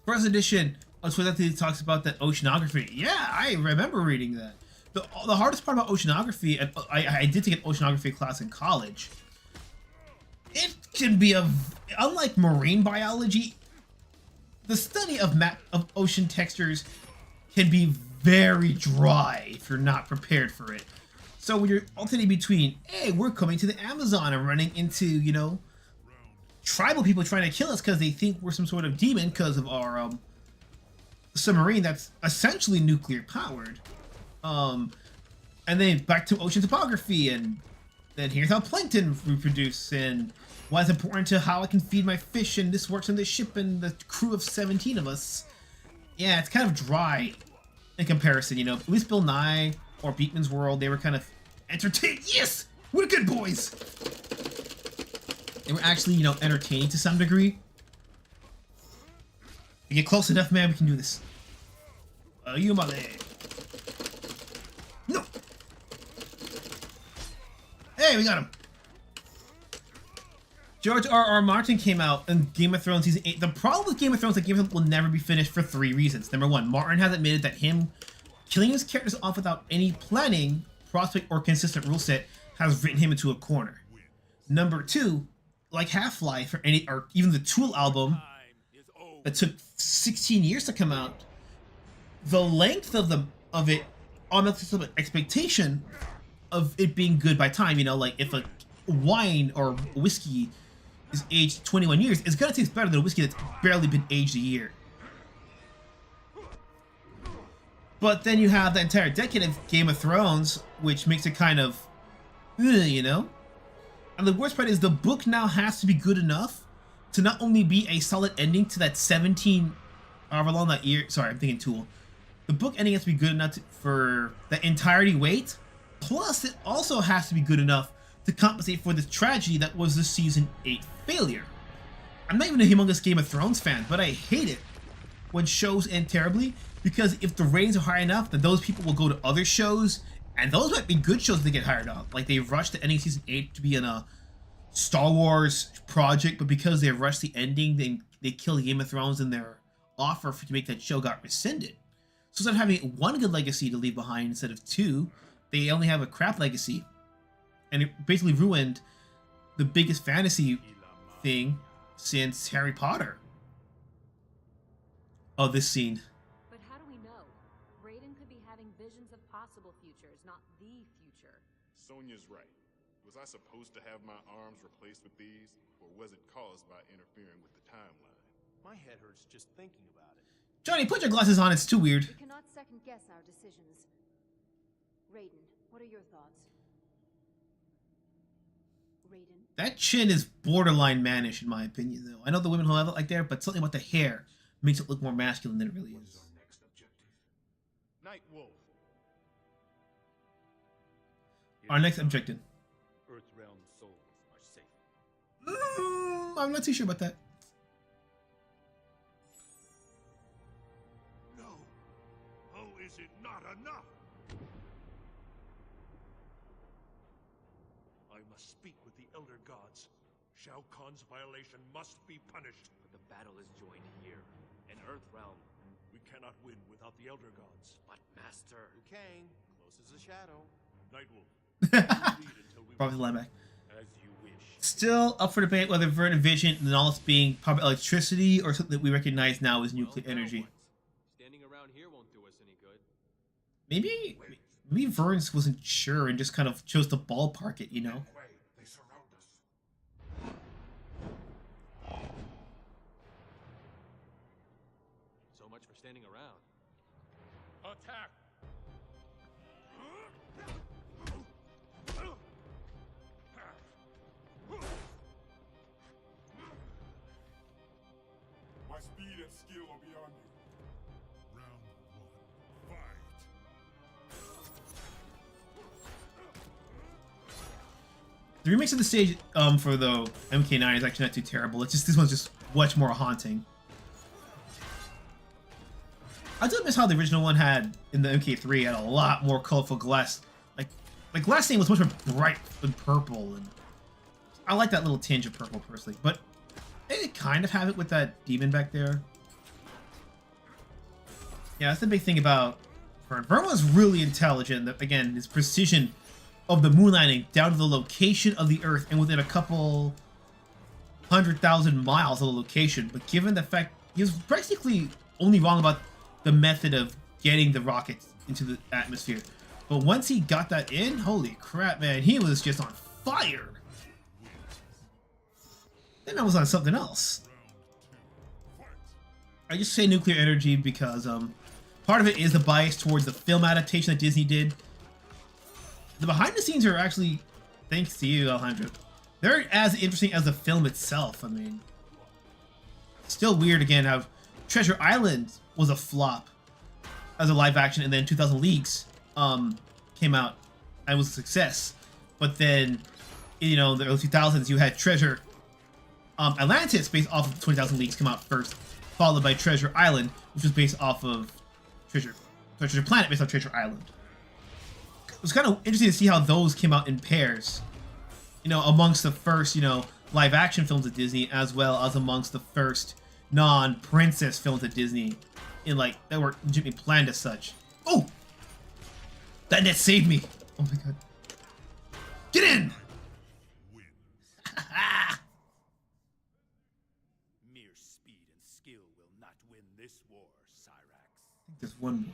First edition of Twitter talks about that oceanography. Yeah, I remember reading that. The hardest part about oceanography, and I did take an oceanography class in college. It can be unlike marine biology, the study of ocean textures can be very dry if you're not prepared for it. So when you're alternating between, hey, we're coming to the Amazon and running into, you know, tribal people trying to kill us because they think we're some sort of demon because of our submarine that's essentially nuclear powered. And then back to ocean topography, and then here's how plankton reproduce, and why it's important to how I can feed my fish, and this works on this ship and the crew of 17 of us. yeah, it's kind of dry in comparison, you know. At least Bill Nye or Beekman's World, they were kind of entertaining. Yes! We're good boys! They were actually, you know, entertaining to some degree. You get close enough, man, we can do this. You my leg. No! Hey, we got him! George R.R. Martin came out in Game of Thrones Season 8. The problem with Game of Thrones is that Game of Thrones will never be finished for 3 reasons. Number 1, Martin has admitted that him killing his characters off without any planning, prospect, or consistent rule set has written him into a corner. Number 2, like Half-Life or even the Tool album that took 16 years to come out, the length of it almost an expectation of it being good by time. You know, like if a wine or whiskey is aged 21 years, it's gonna taste better than a whiskey that's barely been aged a year. But then you have the entire decade of Game of Thrones, which makes it kind of, you know? And the worst part is the book now has to be good enough to not only be a solid ending to that 17, however long that year, sorry, I'm thinking Tool. The book ending has to be good enough for the entirety wait, plus it also has to be good enough to compensate for the tragedy that was the Season 8 failure. I'm not even a humongous Game of Thrones fan, but I hate it when shows end terribly, because if the ratings are high enough, then those people will go to other shows, and those might be good shows to get hired on. Like they rushed the ending Season 8 to be in a Star Wars project, but because they rushed the ending, they killed Game of Thrones and their offer to make that show got rescinded. So instead of having one good legacy to leave behind instead of 2, they only have a crap legacy. And it basically ruined the biggest fantasy thing since Harry Potter. Oh, this scene. But how do we know? Raiden could be having visions of possible futures, not the future. Sonya's right. Was I supposed to have my arms replaced with these, or was it caused by interfering with the timeline? My head hurts just thinking about it. Johnny, put your glasses on. It's too weird. We cannot second guess our decisions. Raiden, what are your thoughts? Raiden. That chin is borderline mannish, in my opinion, though. I know the women who have it like there, but something about the hair makes it look more masculine than it really is. Night Wolf. Our next objective. Earthrealm souls are safe. I'm not too sure about that. No. Oh, is it not enough? I must speak with the Elder Gods. Shao Kahn's violation must be punished. But the battle is joined here, in Earthrealm. We cannot win without the Elder Gods. But Master... Liu Kang, close as a shadow. Nightwolf. Probably the linebacker. As you wish. Still up for debate whether Vern Vision and all this being probably electricity or something that we recognize now as nuclear energy. Standing around here won't do us any good. Maybe Vern's wasn't sure and just kind of chose to ballpark it, you know? They surround us. So much for standing around. Attack! My speed and skill are beyond you. Round 1, fight. The remix of the stage for the MK9 is actually not too terrible. It's just this one's just much more haunting. I do miss how the original one had in the MK3 had a lot more colorful glass. Like glass scene was much more bright and purple, and I like that little tinge of purple personally. But they kind of have it with that demon back there. Yeah, that's the big thing about Vern. Vern was really intelligent. Again, his precision of the moon landing down to the location of the Earth and within a couple 100,000 miles of the location. But given the fact he was basically only wrong about the method of getting the rockets into the atmosphere, but once he got that in, holy crap, man, he was just on fire. Then I was on something else. I just say nuclear energy because part of it is the bias towards the film adaptation that Disney did. The behind the scenes are actually, thanks to you, Alejandro, they're as interesting as the film itself. I mean, still weird again how Treasure Island was a flop as a live action, and then 2000 Leagues came out and was a success. But then, you know, in the early 2000s, you had Treasure Atlantis, based off of 20,000 Leagues, come out first, followed by Treasure Island, which was based off of Treasure Planet, based on Treasure Island. It was kind of interesting to see how those came out in pairs, you know, amongst the first, you know, live action films at Disney, as well as amongst the first non-princess films at Disney, in like that were legitimately planned as such. Oh, that net saved me. Oh my god, get in. Mere speed and skill will not win this war, Cyrax. I think there's one more.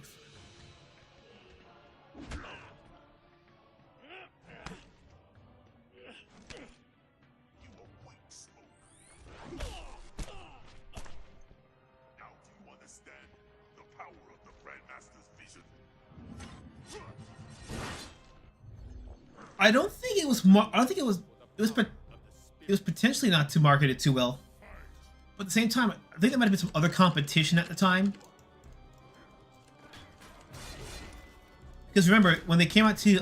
I don't think it was. I don't think it was. It was potentially not too marketed too well. But at the same time, I think there might have been some other competition at the time. Because remember, when they came out to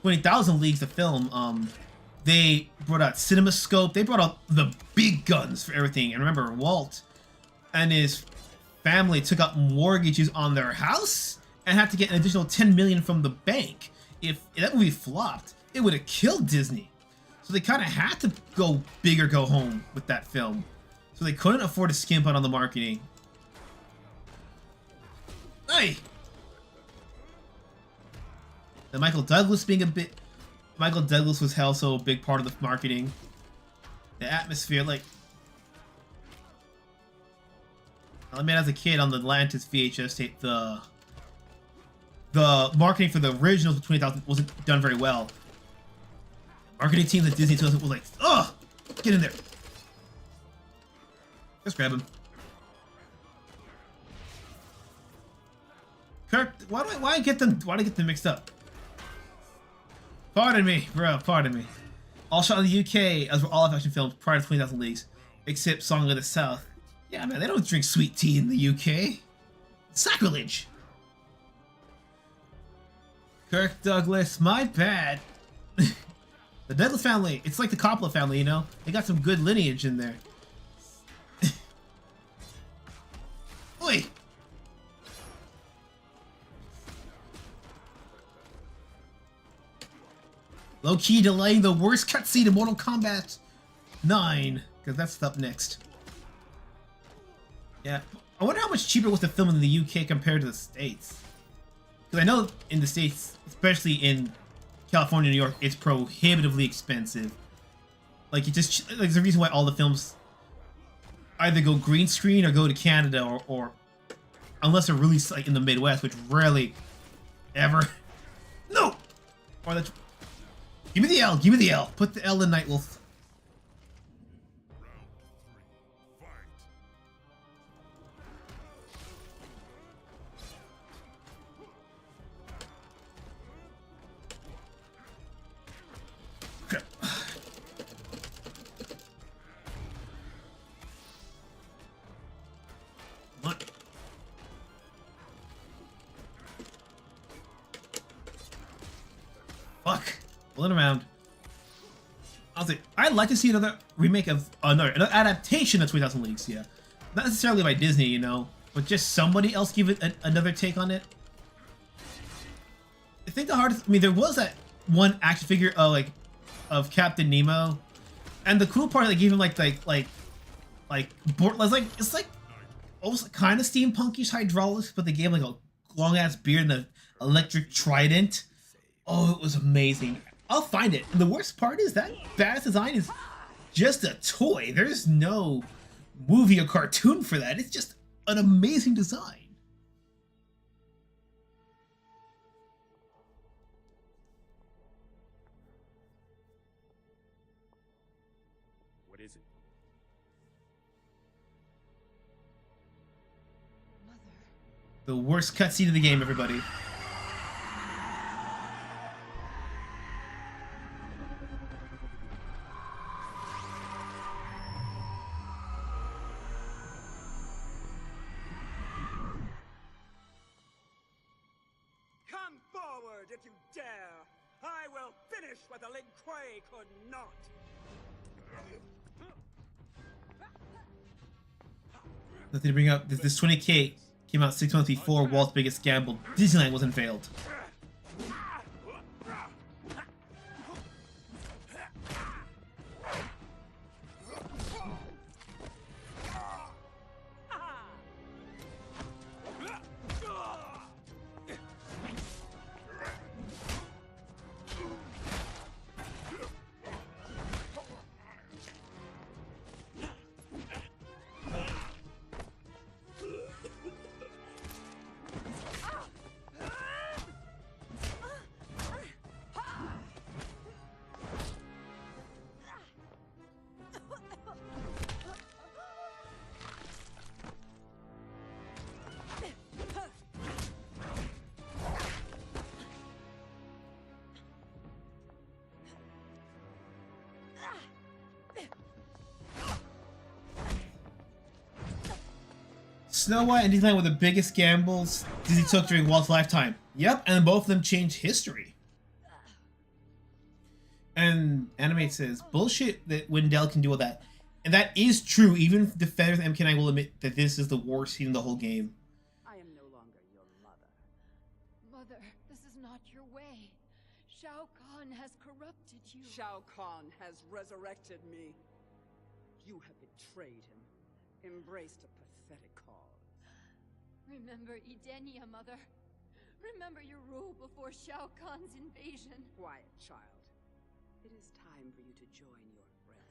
20,000 Leagues, the film, they brought out CinemaScope. They brought out the big guns for everything. And remember, Walt and his family took out mortgages on their house and had to get an additional $10 million from the bank. If that movie flopped, it would have killed Disney. So they kind of had to go big or go home with that film. So they couldn't afford to skimp out on the marketing. Hey! And Michael Douglas being a bit... Michael Douglas was also a big part of the marketing. The atmosphere, like... I mean, as a kid on the Atlantis VHS tape, the marketing for the originals of 20,000 wasn't done very well. Marketing teams at Disney 2000 was like, ugh, get in there. Just grab him. Kirk, why do I get them mixed up? Pardon me, bro, pardon me. All shot in the UK, as were all live-action films prior to 20,000 Leagues, except Song of the South. Yeah, man, they don't drink sweet tea in the UK. Sacrilege. Kirk Douglas, my bad. The Douglas family, it's like the Coppola family, you know? They got some good lineage in there. Oi! Low-key delaying the worst cutscene in Mortal Kombat 9, because that's up next. Yeah, I wonder how much cheaper was the film in the UK compared to the States. Because I know in the States, especially in California, New York, it's prohibitively expensive. Like, it just, like, there's a reason why all the films either go green screen or go to Canada, or unless they're released like in the Midwest, which rarely ever. No! Or that's, give me the L, give me the L. Put the L in Nightwolf. Fuck. Pulling around. I'd like to see another remake of another adaptation of 20,000 Leagues, yeah. Not necessarily by Disney, you know, but just somebody else give it another take on it. I think the hardest, I mean, there was that one action figure of Captain Nemo, and the cool part, they gave him it's like almost kind of steampunkish hydraulics, but they gave him like a long ass beard and an electric trident. Oh, it was amazing. I'll find it. And the worst part is that badass design is just a toy. There's no movie or cartoon for that. It's just an amazing design. What is it? Mother. The worst cutscene of the game, everybody. Come forward if you dare. I will finish what the Lin Kuei could not. Nothing to bring up. This 20K came out 6 months before Walt's biggest gamble, Disneyland, was unveiled. Snow White and Disneyland were the biggest gambles Disney took during Walt's lifetime. Yep, and both of them changed history. And Animate says, bullshit that Wendell can do all that. And that is true. Even defenders of MK9 will admit that this is the worst scene in the whole game. I am no longer your mother. Mother, this is not your way. SHAO KAHN has corrupted you. SHAO KAHN has resurrected me. You have betrayed him, embraced a pathetic cause. Remember Edenia, Mother. Remember your rule before SHAO KAHN's invasion. Quiet, child. It is time for you to join your friends.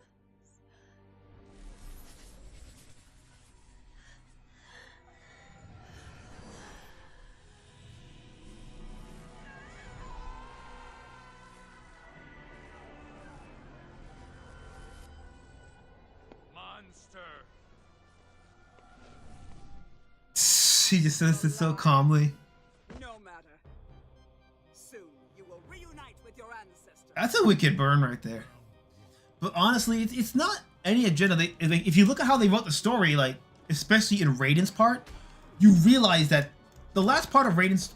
Monster! She just says it so calmly. No matter. Soon you will reunite with your ancestors. That's a wicked burn right there. But honestly, it's not any agenda. If you look at how they wrote the story, like especially in Raiden's part, you realize that the last part of Raiden's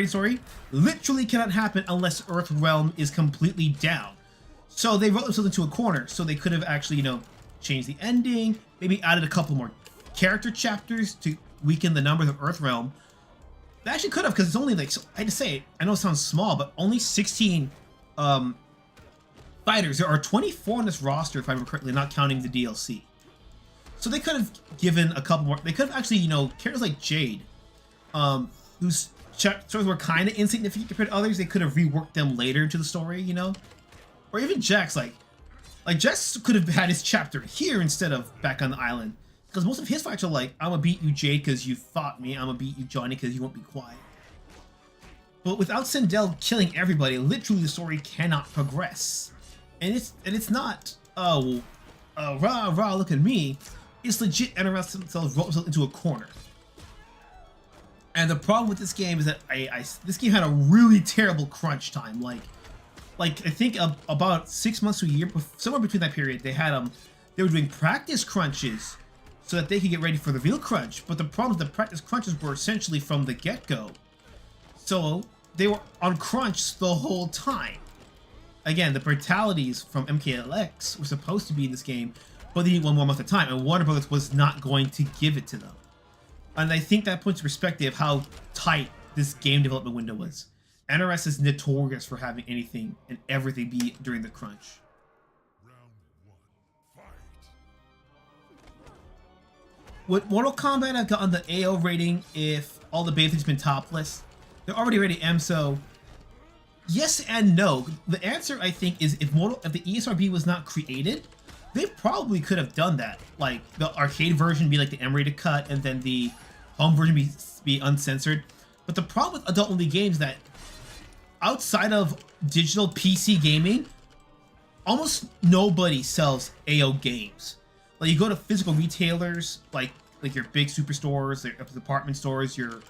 story literally cannot happen unless Earthrealm is completely down. So they wrote themselves into a corner. So they could have actually, changed the ending, maybe added a couple more character chapters to weaken the numbers of Earthrealm. They actually could have, because it's only like, I had to say, I know it sounds small, but only 16 fighters. There are 24 on this roster, if I remember correctly, not counting the DLC. So they could have given a couple more. They could have actually, characters like Jade, whose stories were kind of insignificant compared to others. They could have reworked them later into the story, or even Jax. Like Jax could have had his chapter here instead of back on the island, because most of his fights are like, I'm gonna beat you, Jade, because you fought me. I'm gonna beat you, Johnny, because you won't be quiet. But without Sindel killing everybody, literally the story cannot progress. And it's not, rah, look at me. It's legit NRS themselves wrote themselves into a corner. And the problem with this game is that this game had a really terrible crunch time. Like I think about 6 months to a year, somewhere between that period, they were doing practice crunches so that they could get ready for the real crunch. But the problem is the practice crunches were essentially from the get-go. So they were on crunch the whole time. Again, the brutalities from MKLX were supposed to be in this game, but they need one more month at a time, and Warner Brothers was not going to give it to them. And I think that puts in perspective how tight this game development window was. NRS is notorious for having anything and everything be during the crunch. Would Mortal Kombat have gotten the AO rating if all the beta had been topless? They're already rated M, so yes and no. The answer, I think, is if the ESRB was not created, they probably could have done that. Like the arcade version be like the M-rated cut, and then the home version be uncensored. But the problem with adult-only games is that outside of digital PC gaming, almost nobody sells AO games. Like you go to physical retailers, like your big superstores, your department stores, your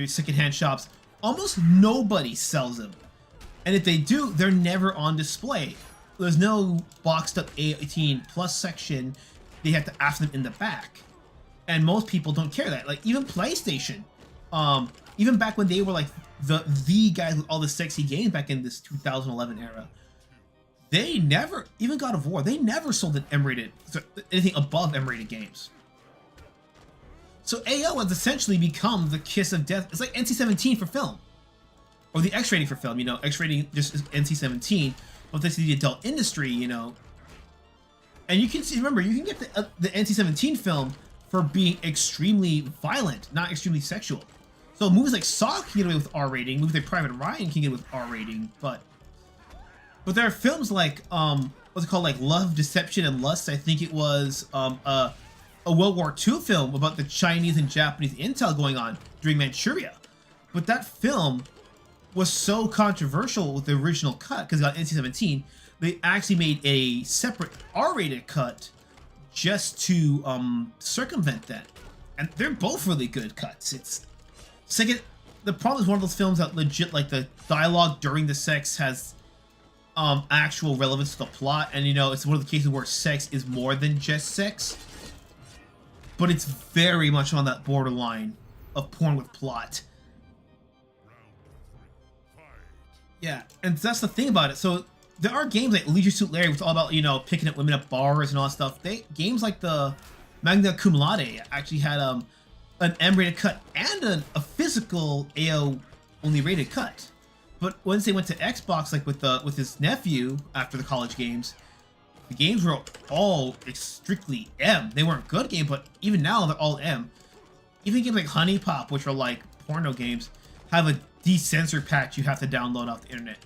secondhand shops. Almost nobody sells them, and if they do, they're never on display. There's no boxed up 18+ section. They have to ask them in the back, and most people don't care that. Like even PlayStation, Even back when they were like the guys with all the sexy games back in this 2011 era, they never, even God of War, they never sold an M-rated, anything above M-rated games. So AO has essentially become the kiss of death. It's like NC-17 for film, or the X rating for film. You know, X rating just is NC-17, but this is the adult industry. You know, and you can see, remember, you can get the NC-17 film for being extremely violent, not extremely sexual. So movies like Saw can get away with R rating, movies like Private Ryan can get away with R rating, but there are films like what's it called, like Love, Deception, and Lust. I think it was a World War II film about the Chinese and Japanese intel going on during Manchuria. But that film was so controversial with the original cut because it got NC-17, they actually made a separate R-rated cut just to circumvent that. And they're both really good cuts. It's second. The problem is one of those films that legit, like, the dialogue during the sex has actual relevance to the plot, and you know, it's one of the cases where sex is more than just sex. But it's very much on that borderline of porn with plot. Yeah, and that's the thing about it. So there are games like Leisure Suit Larry, which is all about, you know, picking up women at bars and all that stuff. Games like the Magna Cum Laude actually had an M-rated cut and a physical AO only rated cut. But once they went to Xbox, like with his nephew after the college games, the games were all strictly M. They weren't good games, but even now they're all M. Even games like Honey Pop, which are like porno games, have a decensor patch you have to download off the internet.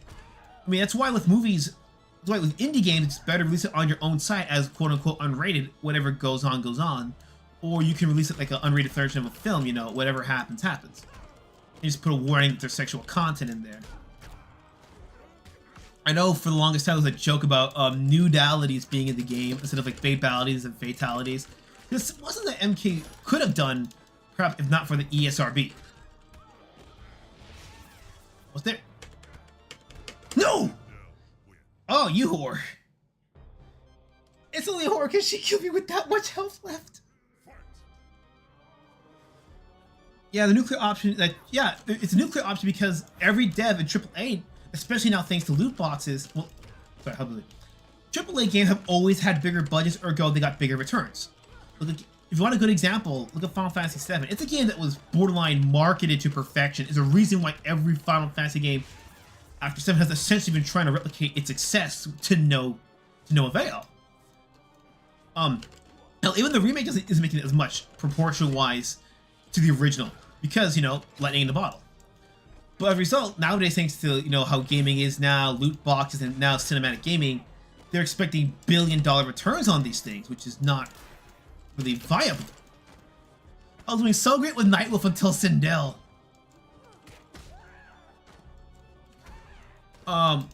I mean, that's why with movies, that's why with indie games, it's better to release it on your own site as quote-unquote unrated. Whatever goes on, goes on. Or you can release it like an unrated version of a film, you know, whatever happens, happens. You just put a warning that there's sexual content in there. I know for the longest time there was a joke about nudalities being in the game instead of like babalities and fatalities. This wasn't that MK could have done, perhaps if not for the ESRB. What's there? No! Oh, you whore. It's only a whore because she killed me with that much health left. Yeah, the nuclear option, like, yeah, it's a nuclear option because every dev in AAA, especially now thanks to loot boxes, well, sorry, how about AAA games have always had bigger budgets, ergo they got bigger returns. Look, if you want a good example, look at Final Fantasy VII. It's a game that was borderline marketed to perfection. It's a reason why every Final Fantasy game after 7 has essentially been trying to replicate its success to no avail. Now even the remake isn't making it as much proportion-wise to the original because, you know, lightning in the bottle. But as a result, nowadays, thanks to, you know, how gaming is now, loot boxes, and now cinematic gaming, they're expecting billion-dollar returns on these things, which is not really viable. I was doing so great with Nightwolf until Sindel. And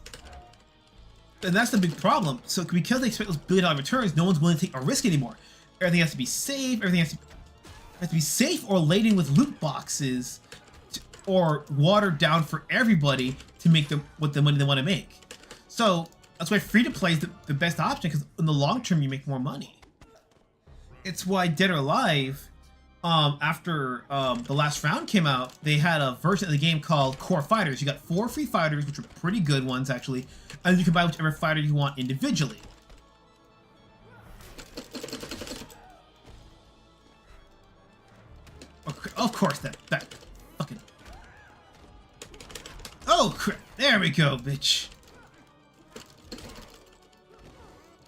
that's the big problem. So because they expect those billion-dollar returns, no one's willing to take a risk anymore. Everything has to be safe. Everything has to be safe or laden with loot boxes, or watered down for everybody to make what the money they want to make. So that's why free-to-play is the best option, because in the long term you make more money. It's why Dead or Alive, after the last round came out, they had a version of the game called Core Fighters. You got 4 free fighters, which are pretty good ones actually, and you can buy whichever fighter you want individually. Of course, that fucking... Oh crap! There we go, bitch.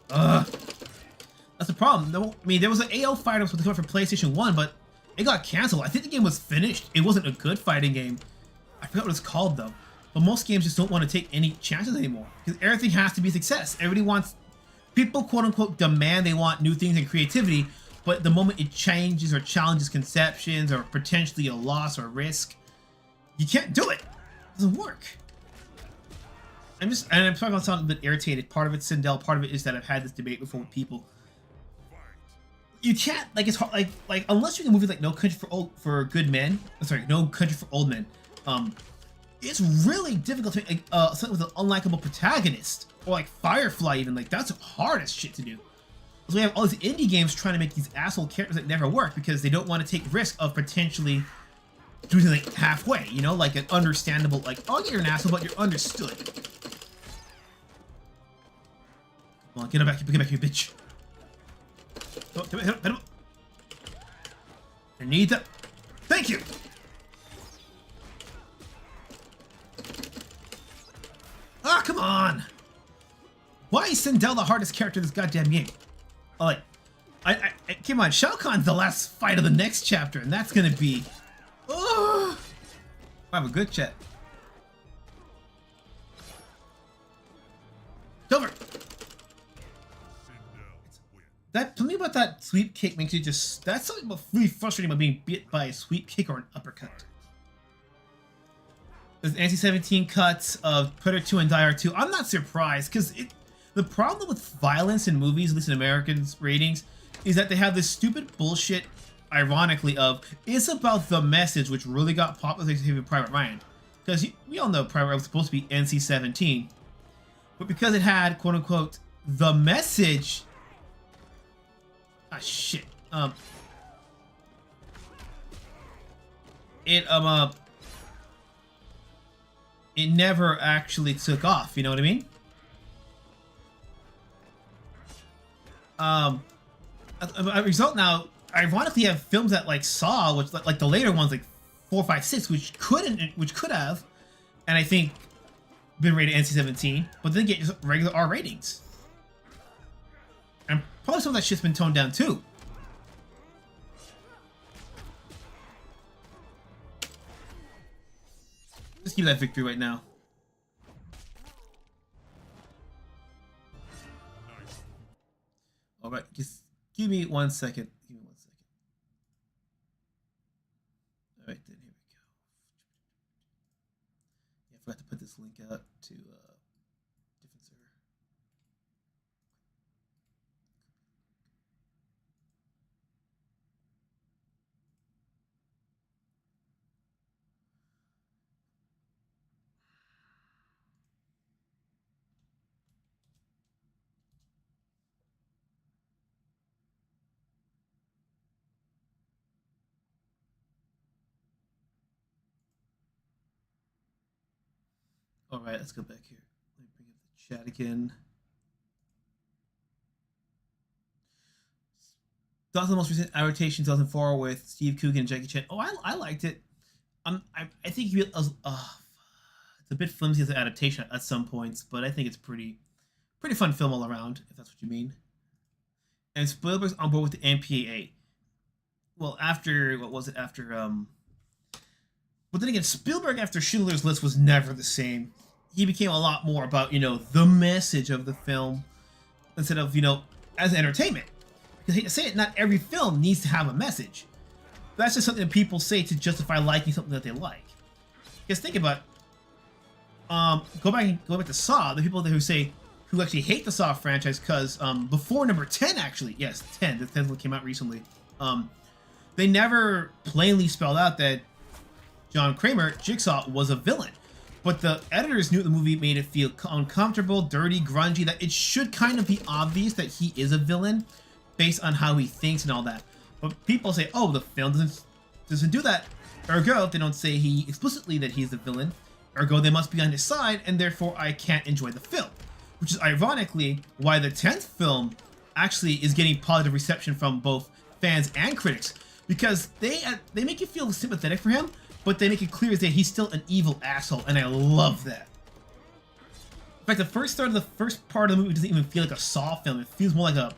That's the problem. No, I mean, there was an AO fighter supposed to come out for PlayStation 1, but it got canceled. I think the game was finished. It wasn't a good fighting game. I forgot what it's called though. But most games just don't want to take any chances anymore because everything has to be a success. Everybody wants, people quote unquote demand they want new things and creativity, but the moment it changes or challenges conceptions or potentially a loss or risk, you can't do it. It doesn't work. I'm probably gonna sound a bit irritated. Part of it's Sindel, part of it is that I've had this debate before with people. You can't, like, it's hard, like unless you can move it like No Country for Good Men. Sorry, No Country for Old Men. It's really difficult to make something with an unlikable protagonist, or like Firefly even. Like that's the hardest shit to do. So we have all these indie games trying to make these asshole characters that never work because they don't want to take risk of potentially doing it like halfway, you know, like an understandable, like, oh yeah, you're an asshole, but you're understood. Come on, get back, you bitch. Oh, hit him. I need that. Thank you. Ah, come on. Why is Sindel the hardest character in this goddamn game? Oh, like, I come on, Shao Kahn's the last fight of the next chapter, and that's gonna be. Oh, I have a good chat. Over. That something about that sweep kick makes you just. That's something really frustrating about being beat by a sweep kick or an uppercut. There's NC-17 cuts of Predator 2 and Die Hard 2. I'm not surprised because the problem with violence in movies, at least in Americans' ratings, is that they have this stupid bullshit, ironically, of it's about the message, which really got popular with Private Ryan. Because we all know Private Ryan was supposed to be NC-17, but because it had quote unquote the message. Ah shit. It never actually took off, you know what I mean? As a result now, ironically, you have films that like Saw, which like the later ones like 4, 5, 6, which could have, and I think been rated NC-17, but then get just regular R ratings. And probably some of that shit's been toned down too. Just give that victory right now. Alright, just give me 1 second. Give me 1 second. Alright then, here we go. Yeah, I forgot to put this link out to different server. All right, let's go back here. Let me bring up the chat again. That was the most recent adaptation 2004 with Steve Coogan and Jackie Chan. Oh, I liked it. I think it's a bit flimsy as an adaptation at some points, but I think it's pretty fun film all around, if that's what you mean. And Spielberg's on board with the MPAA. Well, after what was it? But then again, Spielberg after Schindler's List was never the same. He became a lot more about, you know, the message of the film instead of, you know, as entertainment. Because I hate to say it, not every film needs to have a message. That's just something that people say to justify liking something that they like. Because think about it. Go back to Saw. The people who actually hate the Saw franchise because before number 10 actually, yes, 10, the 10th one came out recently. They never plainly spelled out that John Kramer, Jigsaw, was a villain. But the editors knew the movie made it feel uncomfortable, dirty, grungy, that it should kind of be obvious that he is a villain based on how he thinks and all that. But people say, oh, the film doesn't do that. Ergo, they don't say he explicitly that he's the villain. Ergo, they must be on his side, and therefore I can't enjoy the film. Which is ironically why the 10th film actually is getting positive reception from both fans and critics. Because they make you feel sympathetic for him, but they make it clear that he's still an evil asshole, and I love that. In fact, the first part of the movie doesn't even feel like a Saw film. It feels more like a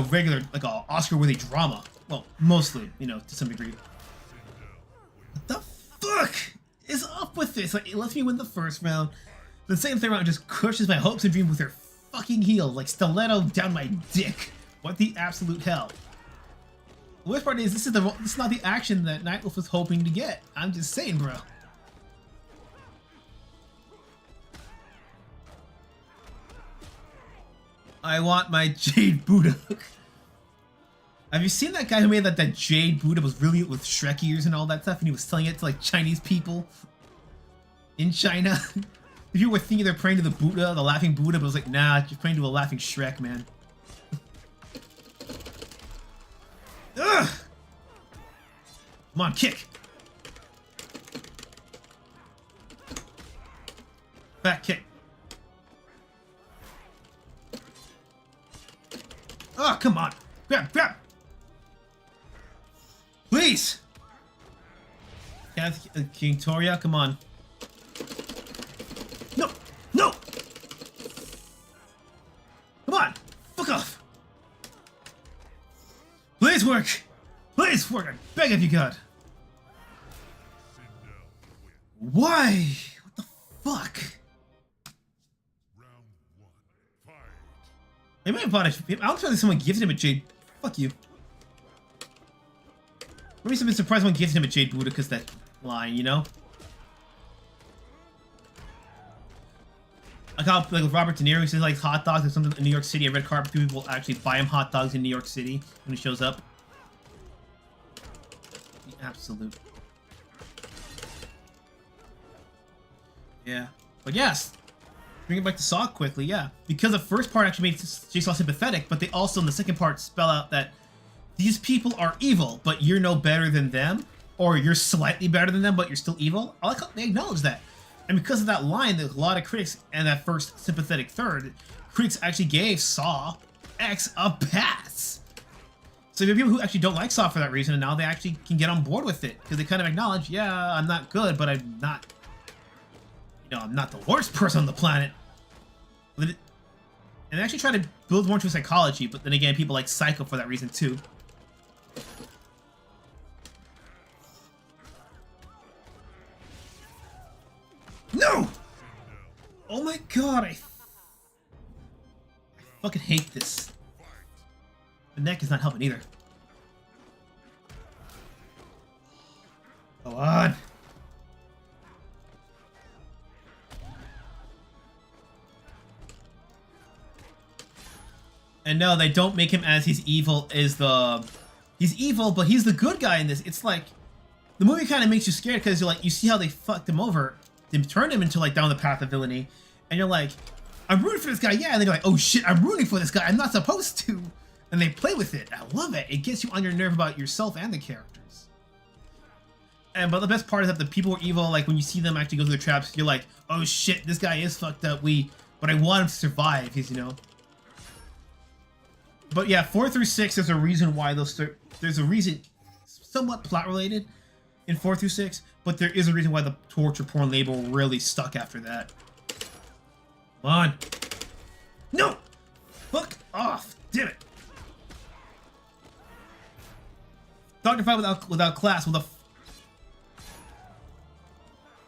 regular, like a Oscar-worthy drama. Well, mostly, you know, to some degree. What the fuck is up with this? Like, it lets me win the first round. The second, third round just crushes my hopes and dreams with her fucking heel, like stiletto down my dick. What the absolute hell? The worst part is this is not the action that Nightwolf was hoping to get. I'm just saying, bro. I want my Jade Buddha. Have you seen that guy who made that Jade Buddha was really with Shrek ears and all that stuff, and he was selling it to like Chinese people in China? If you were thinking they're praying to the Buddha, the laughing Buddha, but it was like, nah, you're praying to a laughing Shrek, man. Ugh! Come on, kick! Back kick. Oh, come on. Grab, grab. Please. King Toria, come on. No, no. Come on. Fuck off. Please work. Please work. I beg of you, God. Why? What the fuck? Maybe I bought it. I don't feel like someone gifted him a Jade. Fuck you. Maybe someone surprised someone gifted him a Jade Buddha because that line, you know? Like how, like with Robert De Niro, he says like hot dogs or something in New York City. A red carpet people will actually buy him hot dogs in New York City when he shows up. The absolute. Yeah. But yes. Bring it back to Saw quickly, yeah. Because the first part actually made Jigsaw sympathetic, but they also in the second part spell out that these people are evil, but you're no better than them, or you're slightly better than them, but you're still evil. I like how they acknowledge that. And because of that line, there's a lot of critics, and that first sympathetic third, critics actually gave Saw X a pass. So there are people who actually don't like Saw for that reason, and now they actually can get on board with it, because they kind of acknowledge, yeah, I'm not good, but I'm not... You know, I'm not the worst person on the planet. And they actually try to build more into psychology, but then again, people like Psycho for that reason too. No! Oh my god, I fucking hate this. The neck is not helping either. Go on. And no, they don't make him as he's evil as the... He's evil, but he's the good guy in this. It's like... The movie kind of makes you scared because you're like, you see how they fucked him over. They turned him into like down the path of villainy. And you're like, I'm rooting for this guy, yeah. And then you're like, oh shit, I'm rooting for this guy. I'm not supposed to. And they play with it. I love it. It gets you on your nerve about yourself and the characters. And but the best part is that the people who are evil, like when you see them actually go through the traps, you're like, oh shit, this guy is fucked up. But I want him to survive, because you know. But yeah, 4 through 6, there's a reason why those there's a reason, somewhat plot related, in 4 through 6, but there is a reason why the torture porn label really stuck after that. Come on. No! Fuck off! Damn it! Dr. Fight without class, with a...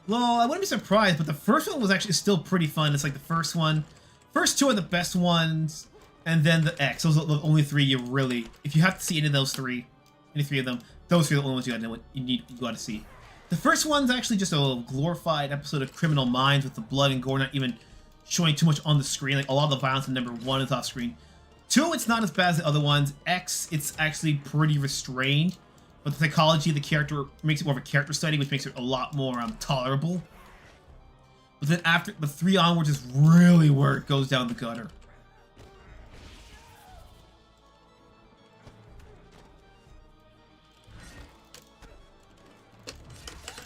Well, I wouldn't be surprised, but the first one was actually still pretty fun. It's like the first one. First two are the best ones. And then the X. Those are the only three you really... If you have to see any of those three, any three of them, those three are the only ones you got to see. The first one's actually just a glorified episode of Criminal Minds with the blood and gore not even showing too much on the screen. Like, a lot of the violence in number 1 is off screen. 2, it's not as bad as the other ones. X, it's actually pretty restrained. But the psychology of the character makes it more of a character study, which makes it a lot more tolerable. But then after the 3 onwards is really where it goes down the gutter.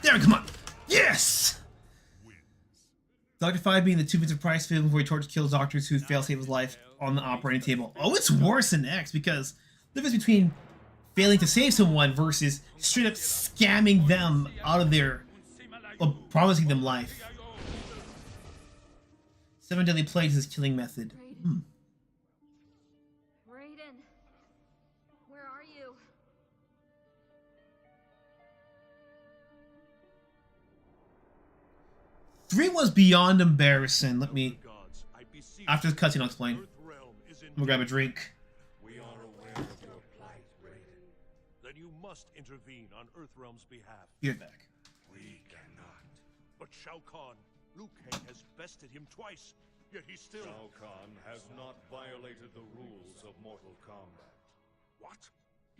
There, come on! Yes! Dr. 5 being the 2 Vincent Price film where he tortures kills doctors who fail to save his life on the operating table. Oh, it's worse than X because the difference between failing to save someone versus straight up scamming them out of their... Well, promising them life. 7 deadly plagues is his killing method. Raiden, where are you? Three was beyond embarrassing. Let me... After the cutscene, I'll explain. I'm gonna grab a drink. We are aware of your plight, Raiden. Then you must intervene on Earthrealm's behalf. You're back. We cannot. But Shao Kahn, Liu Kang has bested him twice, yet he still... Shao Kahn has not violated the rules of Mortal Kombat. What?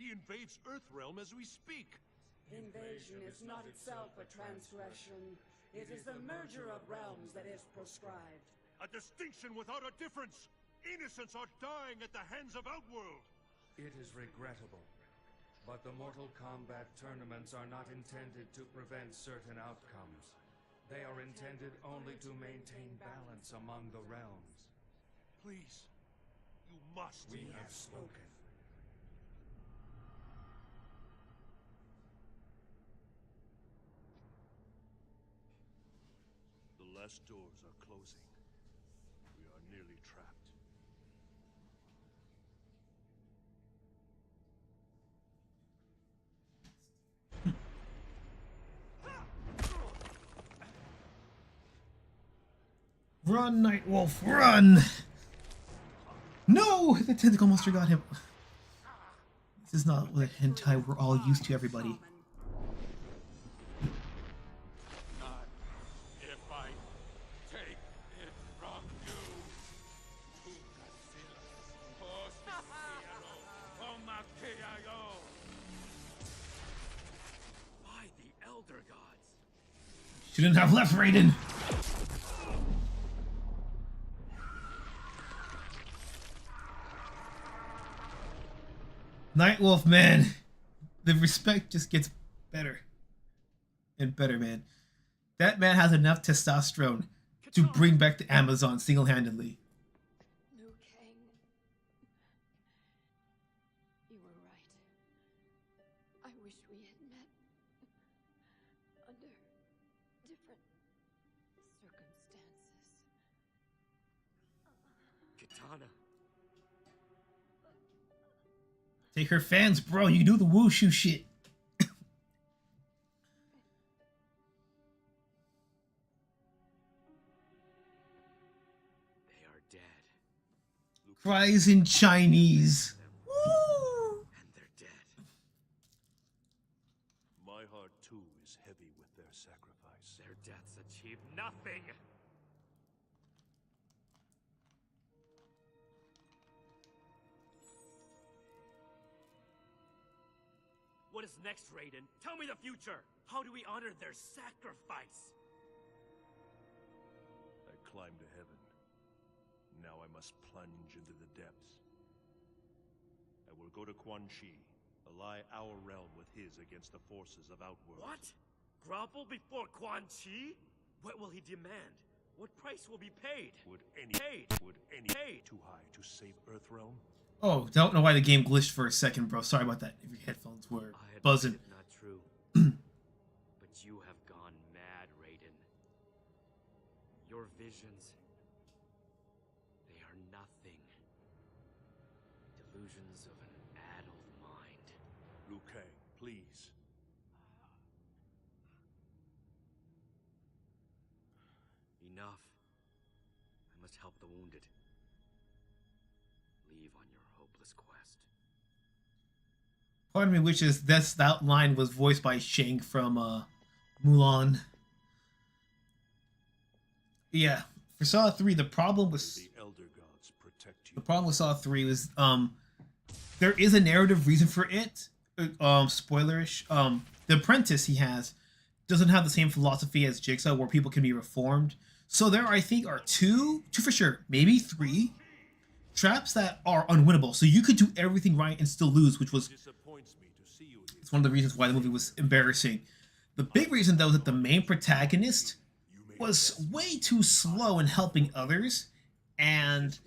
He invades Earthrealm as we speak. Invasion is not itself a transgression. It is the merger of realms that is prescribed. A distinction without a difference! Innocents are dying at the hands of Outworld! It is regrettable, but the Mortal Kombat tournaments are not intended to prevent certain outcomes. They are intended only to maintain balance among the realms. Please, you must. We have spoken. The last doors are closing. We are nearly trapped. Run, Nightwolf, run! No! The tentacle monster got him. This is not the hentai we're all used to, everybody. Not if I take it from you. By the Elder Gods. Shouldn't have left, Raiden! Nightwolf, man, the respect just gets better and better, man. That man has enough testosterone to bring back the Amazon single-handedly. Liu Kang. You were right. I wish we had met under different circumstances. Katana. Take her fans, bro. You do the wushu shit. They are dead. Cries in Chinese. Woo! And they're dead. My heart too is heavy with their sacrifice. Their deaths achieve nothing. What is next, Raiden? Tell me the future! How do we honor their sacrifice? I climbed to heaven. Now I must plunge into the depths. I will go to Quan Chi, ally our realm with his against the forces of Outworld. What? Grovel before Quan Chi? What will he demand? What price will be paid? Would any too high to save Earthrealm? Oh, don't know why the game glitched for a second, bro. Sorry about that. If your headphones were buzzing. Not true. But you have gone mad, Raiden. Your visions, they are nothing. Delusions of an addled mind. Liu Kang, please. Enough. I must help the wounded. Leave on your hopeless quest. Part of me wishes that line was voiced by Shang from Mulan. Yeah, for Saw 3, the problem was The Elder Gods protect you. the problem with Saw 3 was there is a narrative reason for it. Spoilerish. The apprentice he has doesn't have the same philosophy as Jigsaw, where people can be reformed. So there, I think, are two for sure, maybe three traps that are unwinnable. So you could do everything right and still lose, which was it's one of the reasons why the movie was embarrassing. The big reason, though, is that the main protagonist was way too slow in helping others. And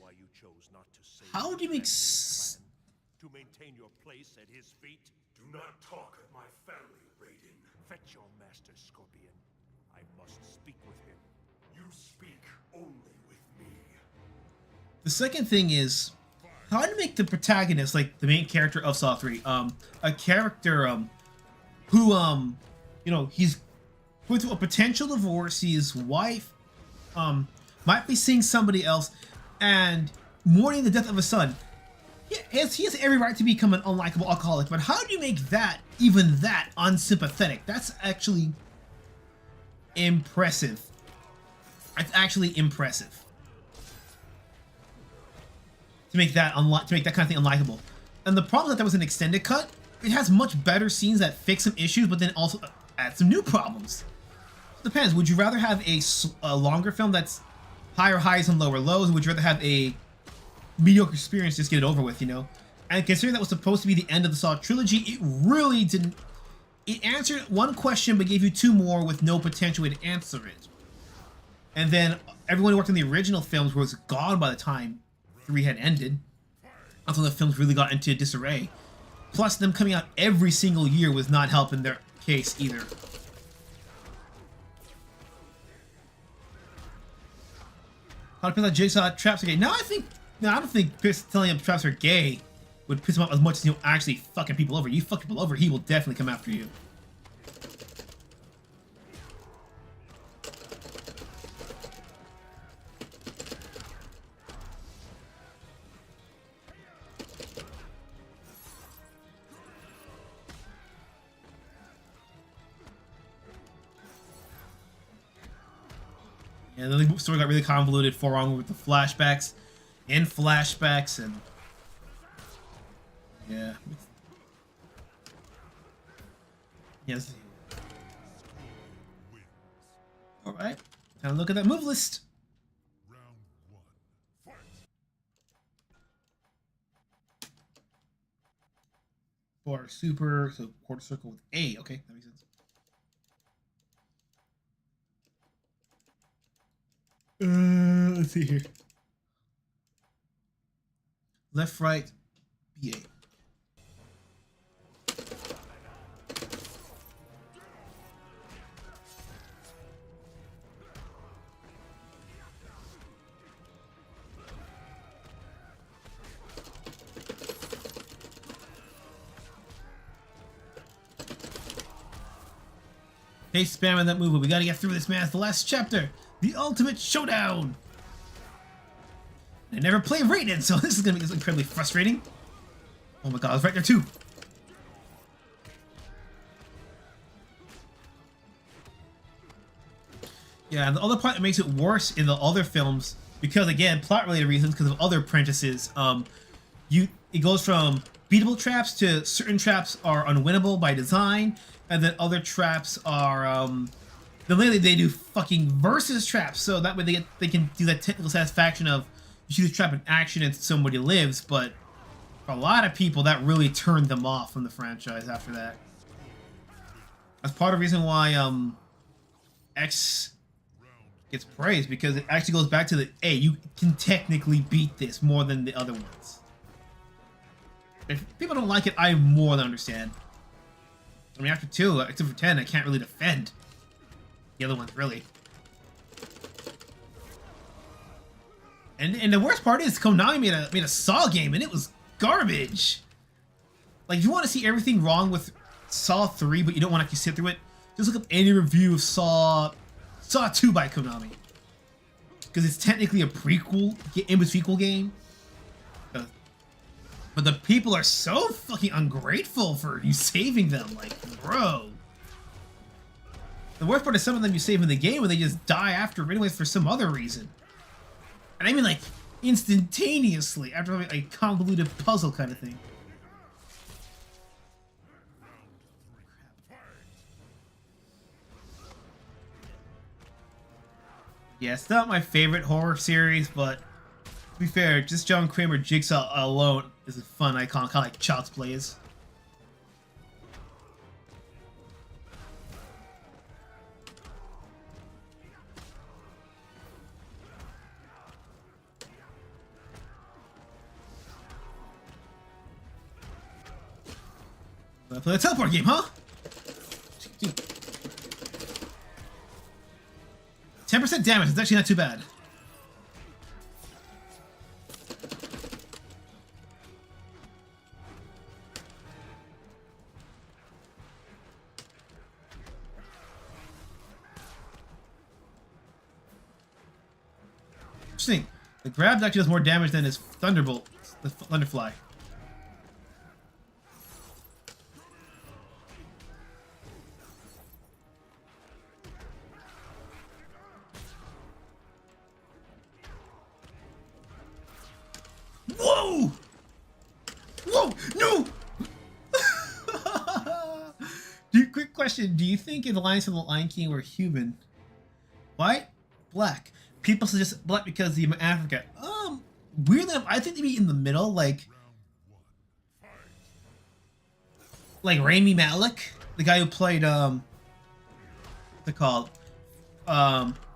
how do you make to maintain your place at his feet? Do not talk of my family, Raiden. Fetch your master, Scorpion. I must speak with him. You speak only with me. The second thing is how to make the protagonist, like the main character of Saw 3, a character who you know, he's going through a potential divorce. His wife might be seeing somebody else and mourning the death of his son. He has every right to become an unlikable alcoholic, but how do you make that, even that, unsympathetic? That's actually impressive. It's actually impressive. To make that kind of thing unlikable. And the problem is that was an extended cut. It has much better scenes that fix some issues, but then also add some new problems. Depends. Would you rather have a longer film that's higher highs and lower lows, or would you rather have a mediocre experience, just get it over with, you know? And considering that was supposed to be the end of the Saw trilogy, it really didn't. It answered one question but gave you two more with no potential way to answer it. And then everyone who worked on the original films was gone by the time 3 had ended. Until the films really got into disarray. Plus, them coming out every single year was not helping their case either. How to feel like Jigsaw traps are gay? No, I don't think telling him traps are gay would piss him off as much as actually fucking people over. You fuck people over, he will definitely come after you. And then the story got really convoluted for on with the flashbacks and flashbacks and yeah. Yes. Alright. Time to look at that move list. For super, so quarter circle with A. Okay, that makes sense. Let's see here. Left, right, BA. Hey, spamming that move, but we gotta get through this, man. It's the last chapter. The ultimate showdown! I never played Raiden, so this is gonna be incredibly frustrating. Oh my god, I was right there too! Yeah, and the other part that makes it worse in the other films, because again, plot-related reasons, because of other apprentices, it goes from beatable traps to certain traps are unwinnable by design, and then other traps are, then lately they do fucking versus traps, so that way they can do that technical satisfaction of you shoot a trap in action and somebody lives, but for a lot of people that really turned them off from the franchise after that. That's part of the reason why X gets praised, because it actually goes back to the, hey, you can technically beat this more than the other ones. If people don't like it, I more than understand. I mean, after 2, except for 10, I can't really defend the other ones, really. And the worst part is Konami made a Saw game, and it was garbage. Like, if you want to see everything wrong with Saw 3, but you don't want to actually sit through it, just look up any review of Saw 2 by Konami. Because it's technically a prequel, in-between game. But the people are so fucking ungrateful for you saving them, like, bro. The worst part is some of them you save in the game when they just die after anyways for some other reason. And I mean like instantaneously after having a convoluted puzzle kind of thing. Yeah, it's not my favorite horror series, but to be fair, just John Kramer Jigsaw alone is a fun icon, kind of like Child's Play is. Play a teleport game, huh? 10% damage, it's actually not too bad. Interesting. The grab actually does more damage than his Thunderbolt, the Thunderfly. Whoa! Whoa! No! Quick question. Do you think if the lions from the Lion King were human? White? Black? People suggest black because they're Africa. Weirdly enough, I think they'd be in the middle, like Rami Malek, the guy who played what's it called?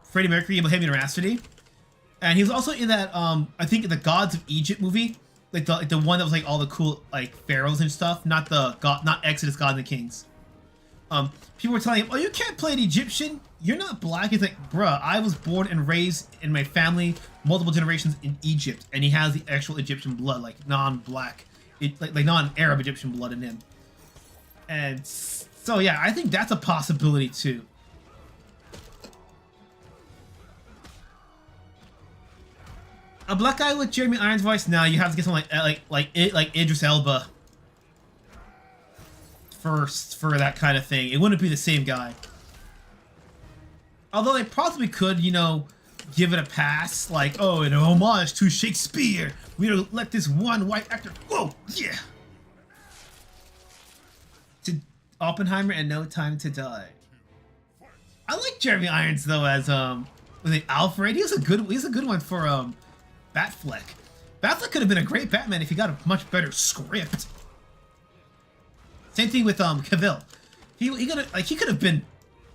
Freddie Mercury in Bohemian Rhapsody, and he was also in that I think the Gods of Egypt movie, like the one that was like all the cool like pharaohs and stuff, not Exodus, Gods and Kings. People were telling him, "Oh, you can't play an Egyptian. You're not black." He's like, "Bruh, I was born and raised in my family multiple generations in Egypt," and he has the actual Egyptian blood, like non-black, like non-Arab Egyptian blood in him. And so yeah, I think that's a possibility too. A black guy with Jeremy Irons' voice? Now you have to get someone like Idris Elba first for that kind of thing. It wouldn't be the same guy. Although they possibly could, you know, give it a pass, like, oh, an homage to Shakespeare. We don't let this one white actor. Whoa, yeah. To Oppenheimer and No Time to Die. I like Jeremy Irons though as was it Alfred? He's a good one for Batfleck. Batfleck could have been a great Batman if he got a much better script. Same thing with Cavill. He could have been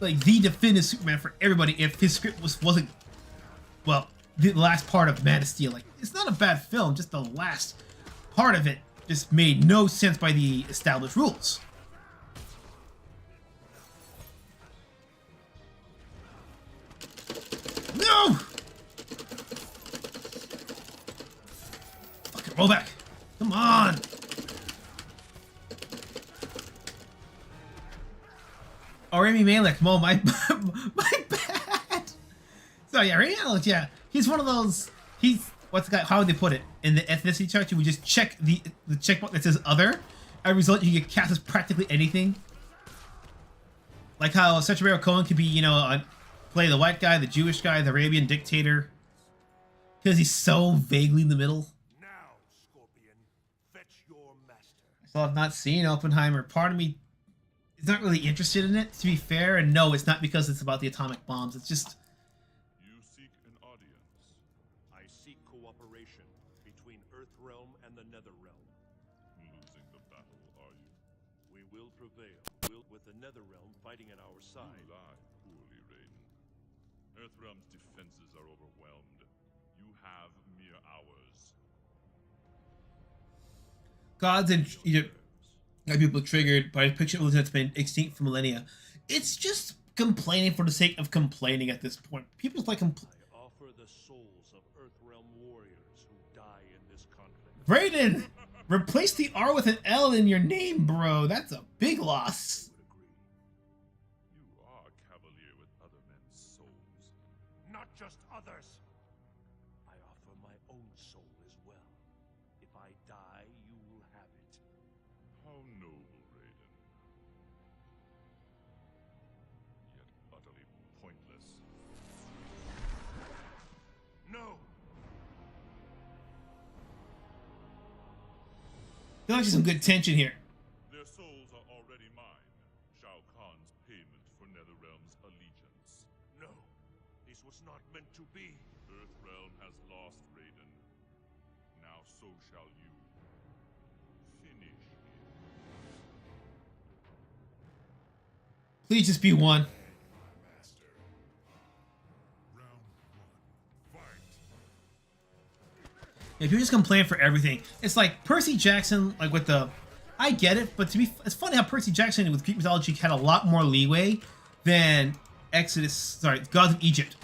like the definitive Superman for everybody if his script wasn't well, the last part of Man of Steel. Like, it's not a bad film, just the last part of it just made no sense by the established rules. No! Fucking roll back. Come on. Oh, Rami Malek. Oh, my bad. So yeah, Rami Malek, yeah. He's one of those, what's the guy, how would they put it? In the ethnicity chart, you would just check the checkbox that says other. As a result, you get cast as practically anything. Like how Sacha Baron Cohen could be, you know, play the white guy, the Jewish guy, the Arabian dictator. Because he's so vaguely in the middle. Now, Scorpion, fetch your master. So I've not seen Oppenheimer. Part of me is not really interested in it, to be fair. And no, it's not because it's about the atomic bombs. It's just... You seek an audience. I seek cooperation between Earthrealm and the Netherrealm. Losing the battle, are you? We will prevail, with the Netherrealm fighting at our side. You lie poorly, Raiden. Earthrealm's defenses are overwhelmed. You have mere hours. Gods and got people triggered by a picture of that's been extinct for millennia. It's just complaining for the sake of complaining at this point. People's like I offer the souls of Earthrealm warriors who die in this conflict. Raiden! Replace the R with an L in your name, bro. That's a big loss. You are a cavalier with other men's souls. Not just others. I offer my own soul as well. If I die, you will have it. How noble, Raiden. Yet utterly pointless. No! There's actually some good tension here. Their souls are already mine. SHAO Kahn's payment for Netherrealm's allegiance. No. This was not meant to be. Earthrealm has lost, Raiden. Now so shall you. Finish him. Please just be one. If you just complain for everything, it's like Percy Jackson, like with the, I get it, but it's funny how Percy Jackson with Greek mythology had a lot more leeway than Gods of Egypt.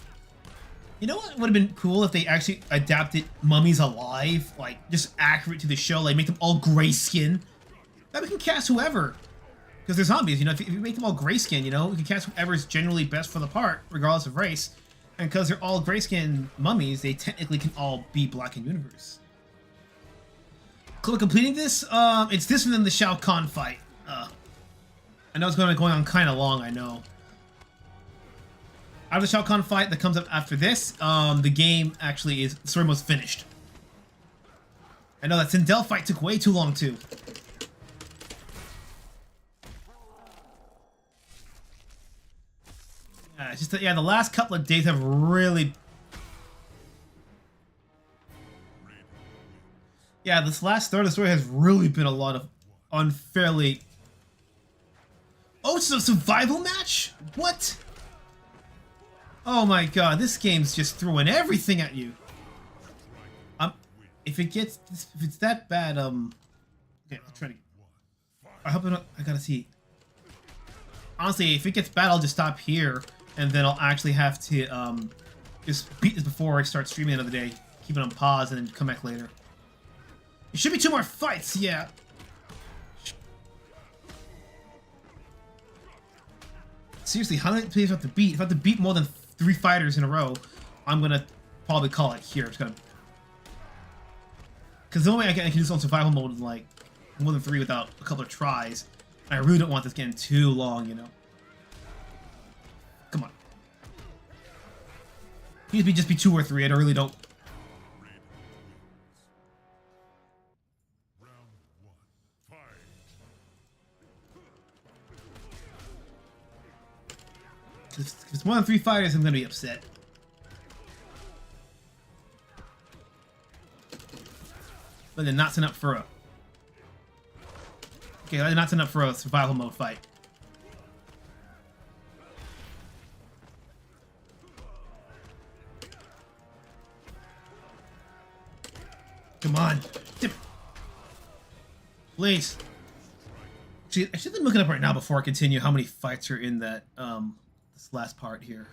You know what would have been cool if they actually adapted mummies alive, like just accurate to the show, like make them all gray skin. That we can cast whoever, because they're zombies. You know, if you make them all gray skin, you know, we can cast whoever is generally best for the part, regardless of race. And because they're all grayskin mummies, they technically can all be Black in Universe. Completing this, it's this and then the SHAO KAHN fight. I know it's going to be going on kind of long, I know. Out of the SHAO KAHN fight that comes up after this, the game actually is, the story was finished. I know that Sindel fight took way too long too. Yeah, it's just that, yeah, the last couple of days have really... Yeah, this last third of the story has really been a lot of unfairly... Oh, it's a survival match? What? Oh my god, this game's just throwing everything at you. If it's that bad, okay, I'll try to. I hope I gotta see. Honestly, if it gets bad, I'll just stop here, and then I'll actually have to just beat this before I start streaming another day. Keep it on pause and then come back later. It should be 2 more fights, yeah. Seriously, how many players do I have to beat? If I have to beat more than 3 fighters in a row, I'm gonna probably call it here. Because the only way I can do this on survival mode is like more than 3 without a couple of tries. And I really don't want this getting too long, you know. Come on. It needs to just be 2 or 3. I really don't. If it's more than 3 fighters, I'm gonna be upset. But they're not setting up for a... Okay, they're not setting up for a survival mode fight. Come on. Please. See, I should be looking up right now before I continue how many fights are in that, this last part here.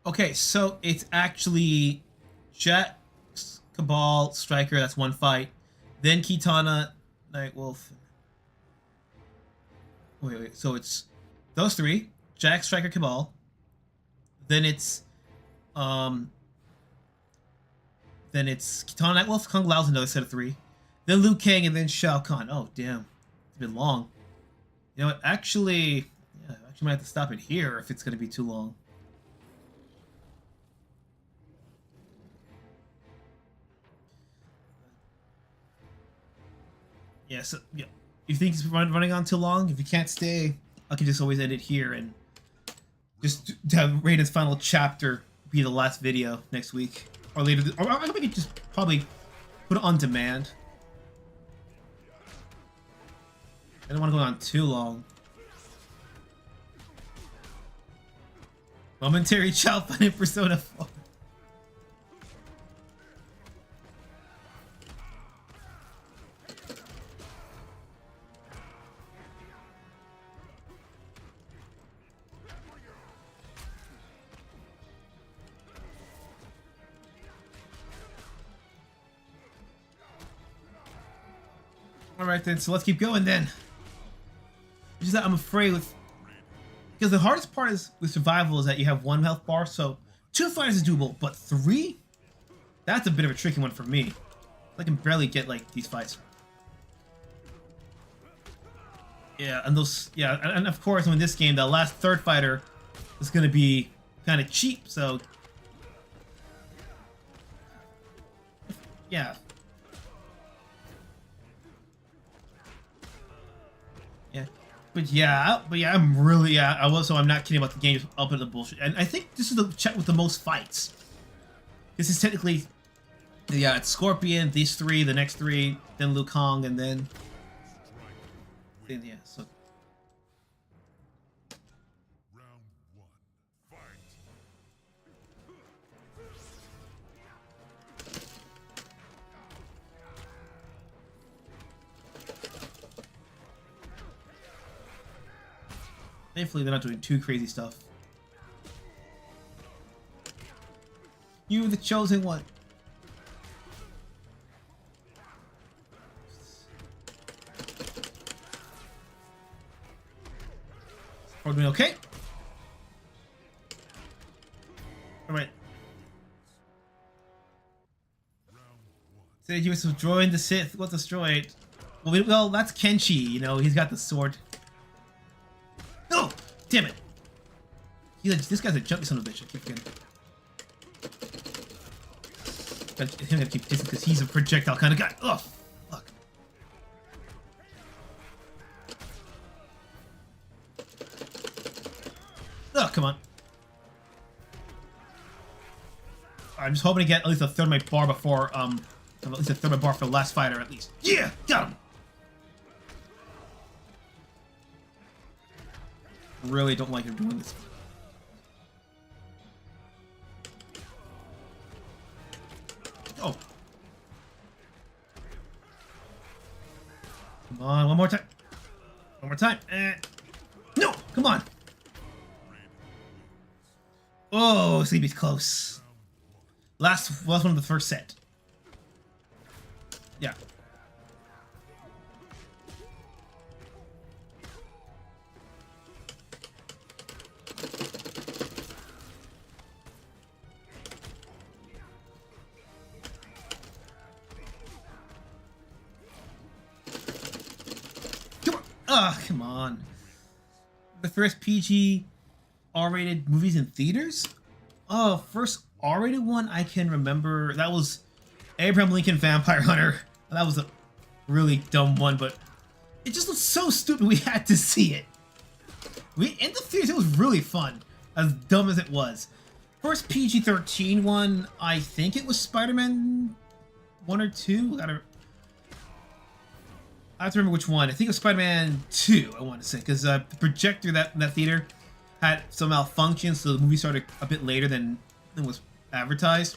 Okay, so it's actually Jax, Cabal, Striker, that's 1 fight. Then Kitana, Nightwolf. Wait, so it's those 3. Jax, Striker, Cabal. Then it's Kitana, Nightwolf, Kung Lao's another set of 3. Then Liu Kang, and then SHAO KAHN. Oh, damn. It's been long. You know what, actually might have to stop it here if it's going to be too long. Yeah, so, yeah. You think it's running on too long? If you can't stay, I can just always end it here and just have Raiden's final chapter be the last video next week. Or later, or I think we could just probably put it on demand. I don't want to go on too long. Momentary Chow fighting Persona 4. Alright then, so let's keep going then. It's just that I'm afraid with... Because the hardest part is with survival is that you have 1 health bar, so 2 fighters is doable, but 3? That's a bit of a tricky one for me. I can barely get, like, these fights. Yeah, and those... Yeah, and of course, in this game, the last 3rd fighter is going to be kind of cheap, so... Yeah. But yeah, I'm really, I'm not kidding about the game up in the bullshit. And I think this is the chat with the most fights. This is technically, yeah, it's Scorpion, these 3, the next 3, then Liu Kang, and then yeah, so. Thankfully, they're not doing too crazy stuff. You're the chosen one. Are we doing okay? Alright. Said you was destroying the Sith. What's destroyed? Well, that's Kenshi, you know, he's got the sword. No! Damn it! This guy's a junky son of a bitch. I keep forgetting. I'm gonna keep dissing because he's a projectile kind of guy. Oh, fuck. come on. I'm just hoping to get at least a third of my bar before, at least a third of my bar for the last fighter, at least. Yeah! Got him! Really don't like him doing this. Oh. Come on, one more time. One more time. No! Come on! Oh, Sleepy's close. Last one of the first set. Yeah. Come on. Ah, come on. The first PG R-rated movies in theaters? Oh, first R-rated one I can remember, that was Abraham Lincoln Vampire Hunter. That was a really dumb one, but it just looked so stupid we had to see it. In the theaters, it was really fun, as dumb as it was. First PG-13 one, I think it was Spider-Man 1 or 2? I have to remember which one. I think it was Spider-Man 2, I want to say, because the projector in that theater had some malfunction, so the movie started a bit later than was advertised.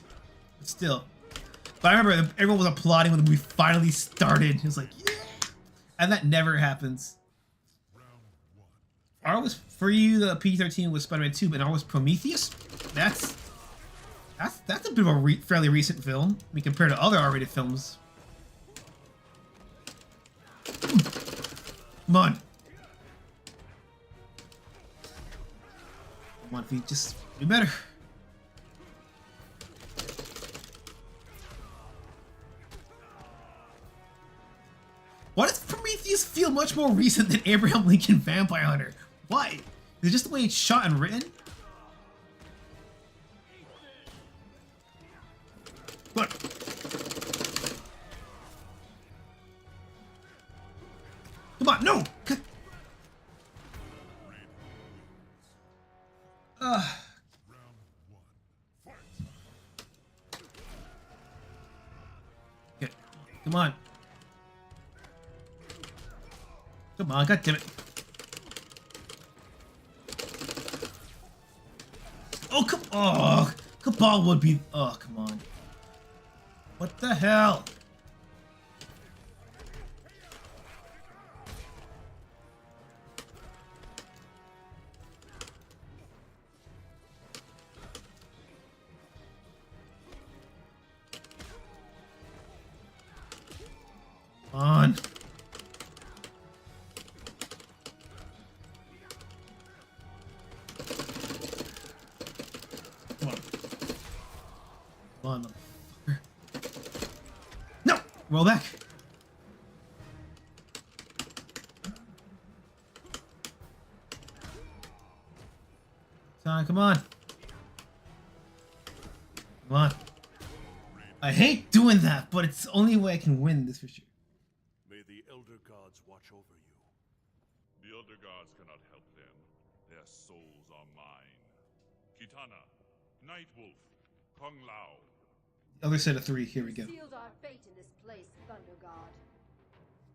But still. But I remember everyone was applauding when the movie finally started. It was like, yeah! And that never happens. Ours for you, the PG-13 was Spider-Man 2, but ours was Prometheus? That's a bit of a fairly recent film. I mean, compared to other R-rated films. Come on. Come on, we just do better. Why does Prometheus feel much more recent than Abraham Lincoln Vampire Hunter? Why? Is it just the way it's shot and written? Look. Come on, no! Okay, come on. Come on, goddammit. Oh, come on. Oh, Cabal would be. Oh, come on. What the hell? On. Come on, motherfucker. No! Roll back. Come on. Come on. I hate doing that, but it's the only way I can win this for sure. May the Elder Gods watch over you. The Elder Gods cannot help them. Their souls are mine. Kitana, Nightwolf, Kung Lao. Other set of 3. Here we go. Sealed our fate in this place, Thunder God.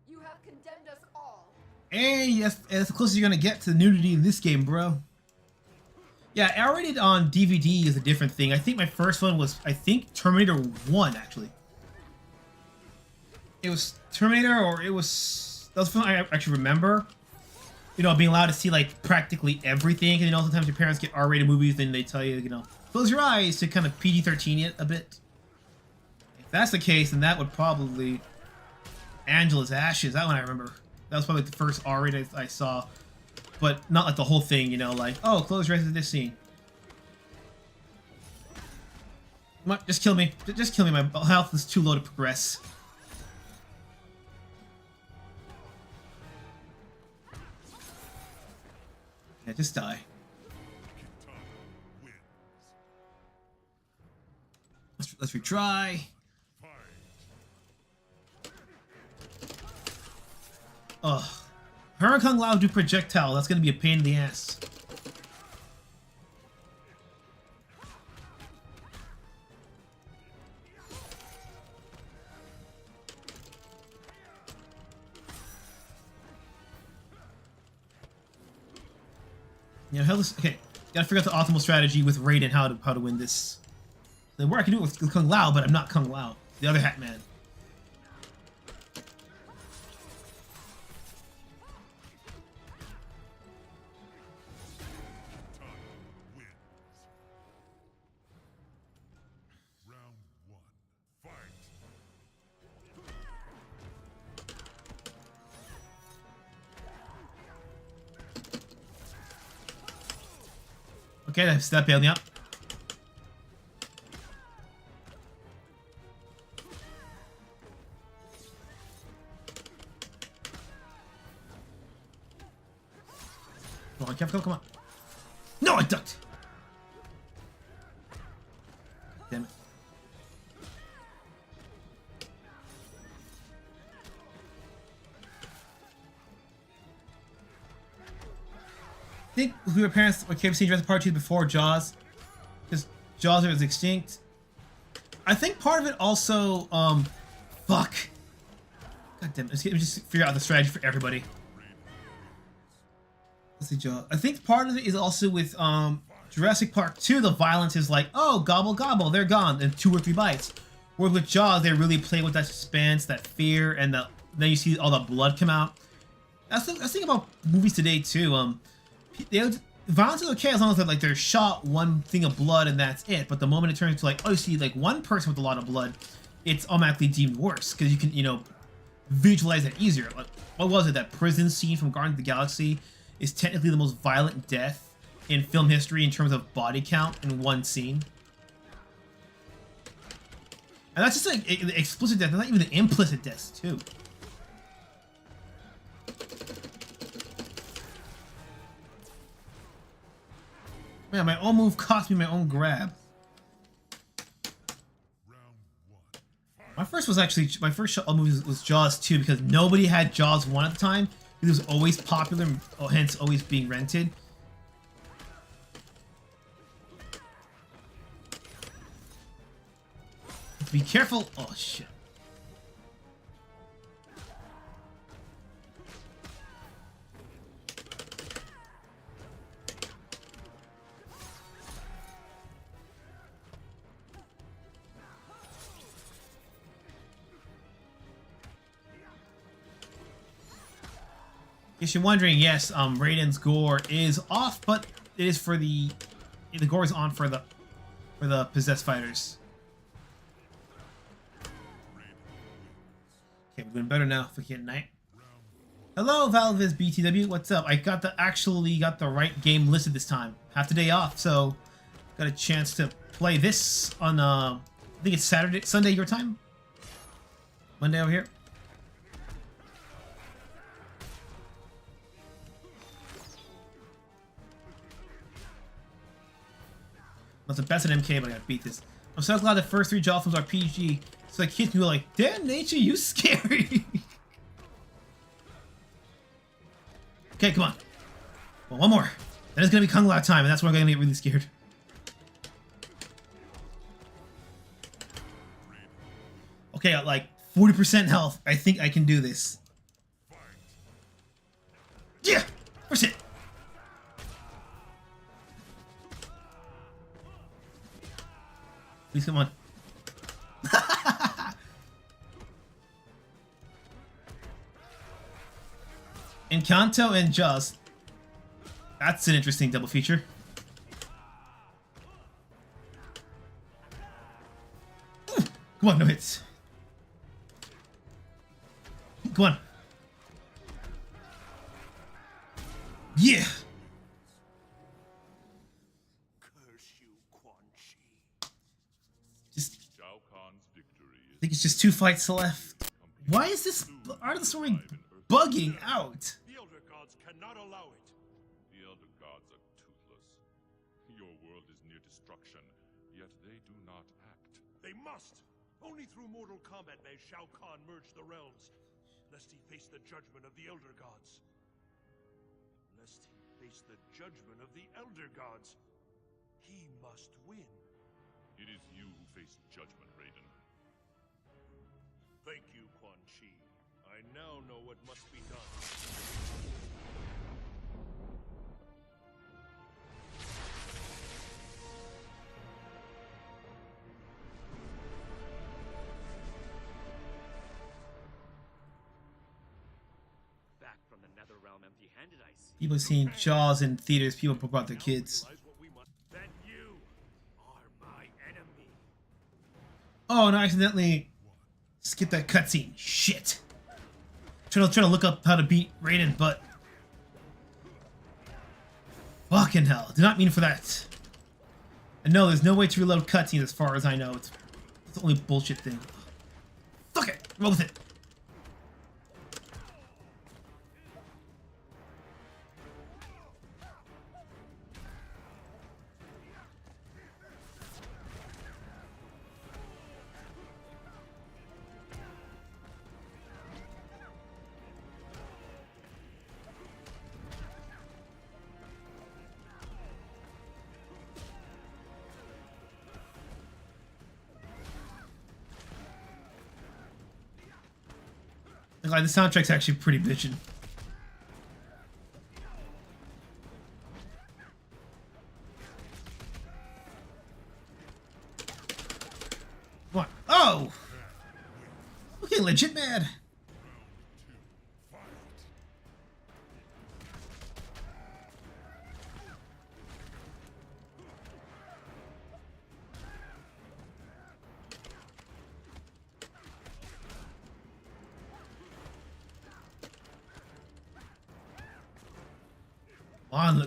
You have condemned us all. Hey, yes, that's the closest you're gonna get to nudity in this game, bro. Yeah, R-rated on DVD is a different thing. I think my first one was, I think, Terminator 1, actually. It was Terminator, or it was... That was the film I actually remember. You know, being allowed to see, like, practically everything. And, you know, sometimes your parents get R-rated movies, and they tell you, you know, close your eyes to kind of PG-13 it a bit. If that's the case, then that would probably... Angela's Ashes, that one I remember. That was probably the first R-rated I saw. But not like the whole thing, you know, like, oh, close your eyes to this scene. Come on, just kill me. Just kill me. My health is too low to progress. Yeah, just die. Let's retry. Ugh. Her and Kung Lao do projectile. That's gonna be a pain in the ass. You know, okay, gotta figure out the optimal strategy with Raiden how to win this. Where I can do it with Kung Lao, but I'm not Kung Lao. The other Hat Man. Okay, that's that bailed me out. Come on, Capcom, come on. No, I ducked! Damn it. I think we were parents or came to see Jurassic Park 2 before Jaws, because Jaws was extinct. I think part of it also, fuck. God damn it, let me just figure out the strategy for everybody. Let's see, Jaws. I think part of it is also with, Jurassic Park 2, the violence is like, oh, gobble gobble, they're gone in 2 or 3 bites. Whereas with Jaws, they really play with that suspense, that fear, and then you see all the blood come out. That's the thing about movies today, too, violence is okay as long as they're shot one thing of blood and that's it. But the moment it turns to like, oh, you see like one person with a lot of blood, it's automatically deemed worse because you can, you know, visualize that easier. Like, what was it? That prison scene from Guardians of the Galaxy is technically the most violent death in film history in terms of body count in one scene. And that's just like explicit death, not even the implicit deaths too. Man, my own move cost me my own grab. My first movie was Jaws 2 because nobody had Jaws 1 at the time. It was always popular, hence always being rented. Be careful! Oh shit. If you're wondering, yes, Raiden's gore is off, but it is for the gore is on for the possessed fighters. Okay, we're doing better now. If we get night. Hello, Valvis BTW. What's up? I actually got the right game listed this time. Half the day off, so got a chance to play this on I think it's Sunday your time. Monday over here. Not the best at MK, but I gotta beat this. I'm so glad the first 3 Jaw films are PG, so like kids can be like, damn nature, you scary. Okay, come on. Well, one more. Then it's gonna be Kung Lao time, and that's when I'm gonna get really scared. Okay, at like 40% health. I think I can do this. Yeah! First hit. Please come on. Encanto and Jaws. That's an interesting double feature. Ooh, come on, no hits. Come on. Yeah. SHAO Kahn's victory I think it's just 2 fights left. Why is this art of the story bugging out? The Elder Gods cannot allow it. The Elder Gods are toothless. Your world is near destruction, yet they do not act. They must! Only through mortal combat may SHAO Kahn merge the realms, lest he face the judgment of the Elder Gods. Lest he face the judgment of the Elder Gods. He must win. It is you who face judgment, Raiden. Thank you, Quan Chi. I now know what must be done. home empty-handed, I see. People seen Jaws in theaters. People brought their kids. Then you are my enemy. Oh, and I accidentally skipped that cutscene. Shit. Trying to look up how to beat Raiden, but fucking hell, did not mean for that. And no, there's no way to reload cutscenes as far as I know. It's the only bullshit thing. Fuck it, roll with it. Like, the soundtrack's actually pretty bitchin'. What? Oh! Okay, legit mad.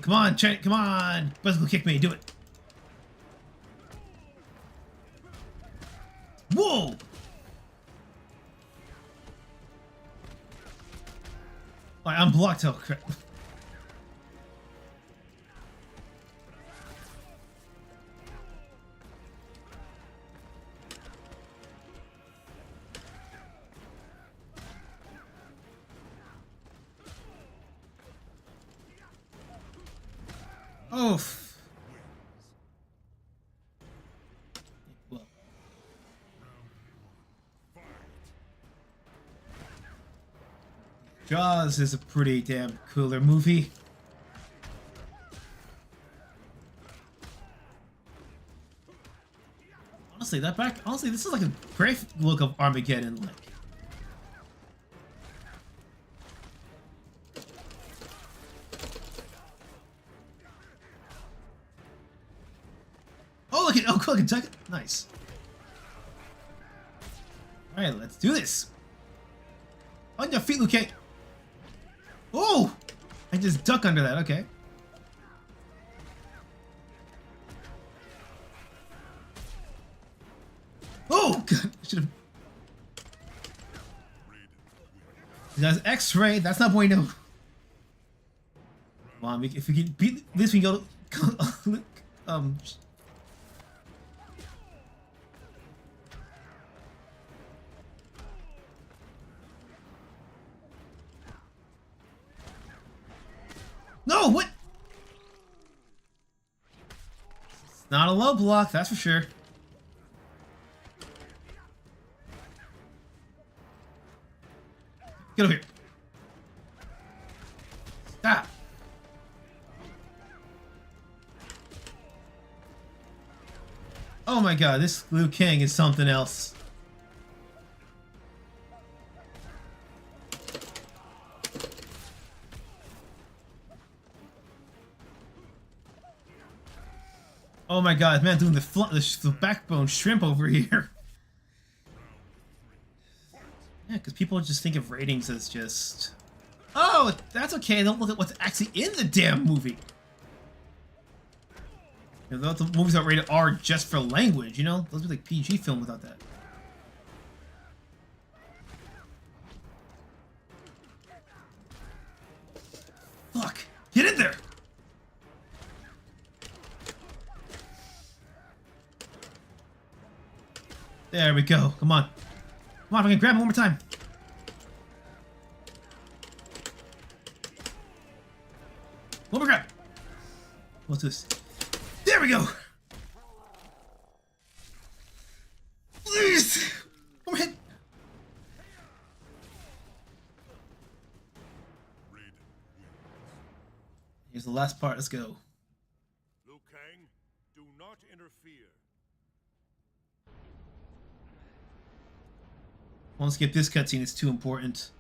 Come on, come on! Bicycle kick me, do it. Whoa! I unblocked, oh crap. Oof. Well. Jaws is a pretty damn cooler movie. Honestly, this is like a great look of Armageddon, like. Oh, cool, Kentucky. Nice. Alright, let's do this. On your feet, Luke. Oh! I just duck under that, okay. Oh, God. I should have. That's X-ray. That's not bueno. Come on, if we can beat this, we can go. No, what? It's not a low block, that's for sure. Get over here. Stop. Oh my god, this Liu Kang is something else. Oh my god, man, doing the backbone shrimp over here. Yeah, because people just think of ratings as just... Oh, that's okay, don't look at what's actually in the damn movie. You know, the movies are rated R just for language, you know? Those are like PG film without that. Fuck! Get in there! There we go. Come on. Come on, I can grab him one more time. One more grab. What's this? There we go. Please. One more hit. Here's the last part. Let's go. Liu Kang, do not interfere. I won't skip this cutscene, it's too important.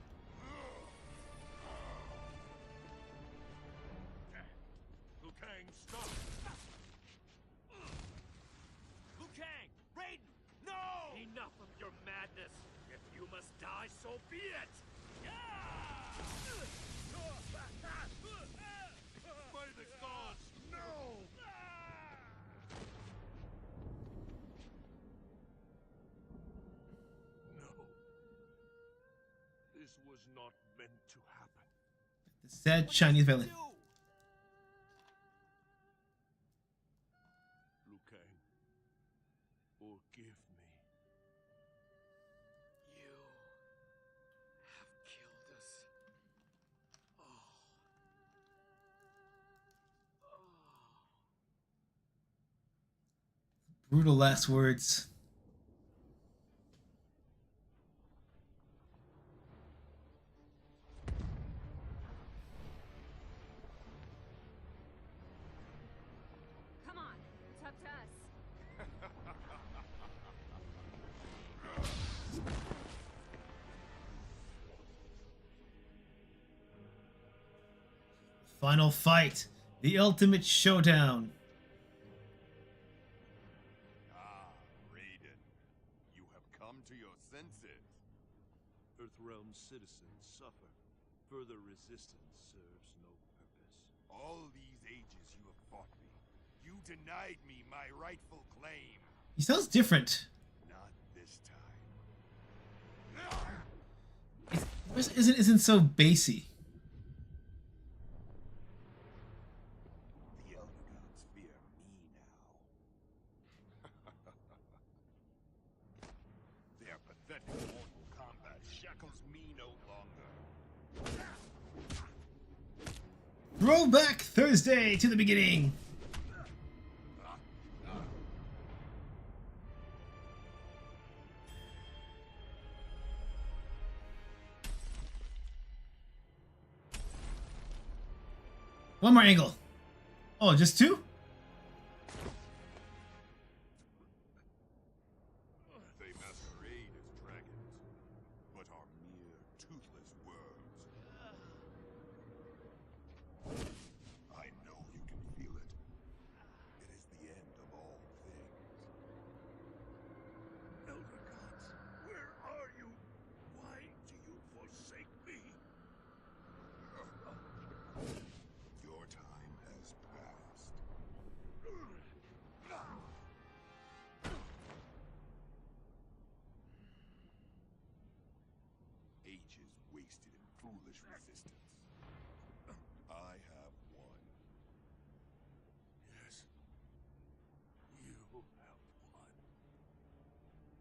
madness. If you must die, so be it. By the gods, no! No. This was not meant to happen. The sad Chinese villain. Liu Kang, forgive me. You have killed us all. Brutal last words. Come on, it's up to us. Final fight. The ultimate showdown. Ah, Raiden. You have come to your senses. Earthrealm citizens suffer. Further resistance serves no purpose. All these ages you have fought me. You denied me my rightful claim. He sounds different. Not this time. Isn't so bassy. The Elder Gods fear me now. Their pathetic mortal combat shackles me no longer. Throwback Thursday to the beginning. One more angle. Oh, just two? They masquerade as dragons, but are mere toothless worms. I know you can feel it. It is the end of all things. Elder Gods, where are you? Why do you forsake me? Your time has passed. Ages wasted in foolish resistance. I have won. Yes. You have won.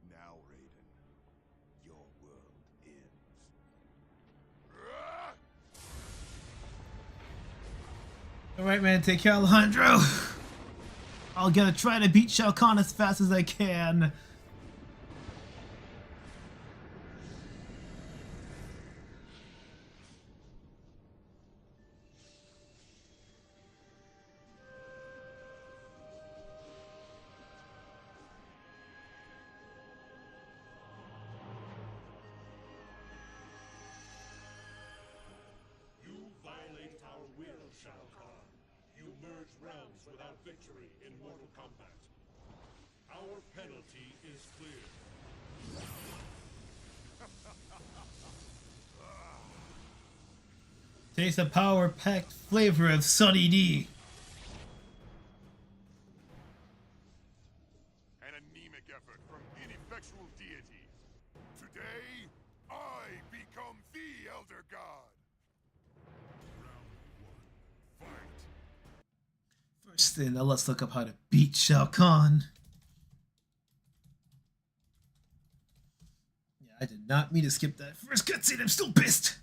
Now, Raiden, your world ends. Alright, man, take care, Alejandro. I'll gonna try to beat Shao Kahn as fast as I can. You violate our will, Shao Kahn. You merge realms without victory in Mortal Kombat. Our penalty is clear. Taste the power-packed flavor of Sunny D. An anemic effort from ineffectual deities. Today, I become the Elder God. Round 1, fight. First thing, now let's look up how to beat Shao Kahn. Yeah, I did not mean to skip that first cutscene. I'm still pissed.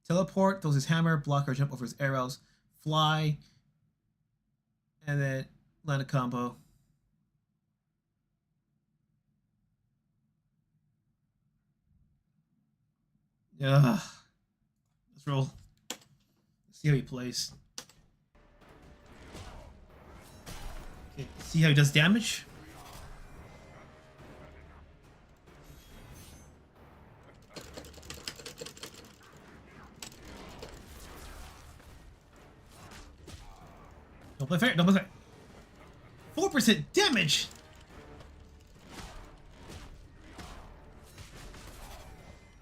Teleport, throws his hammer, block or jump over his arrows, fly, and then land a combo. Yeah. Let's roll. Let's see how he plays. Okay, see how he does damage? Don't play fair. Don't play fair. 4% damage.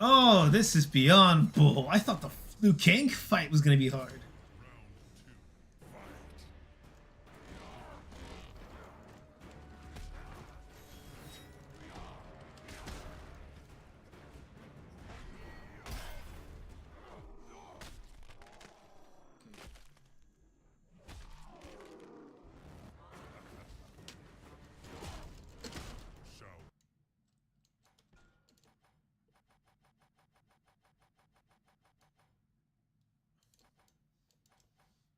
Oh, this is beyond bull. I thought the Liu Kang fight was gonna be hard.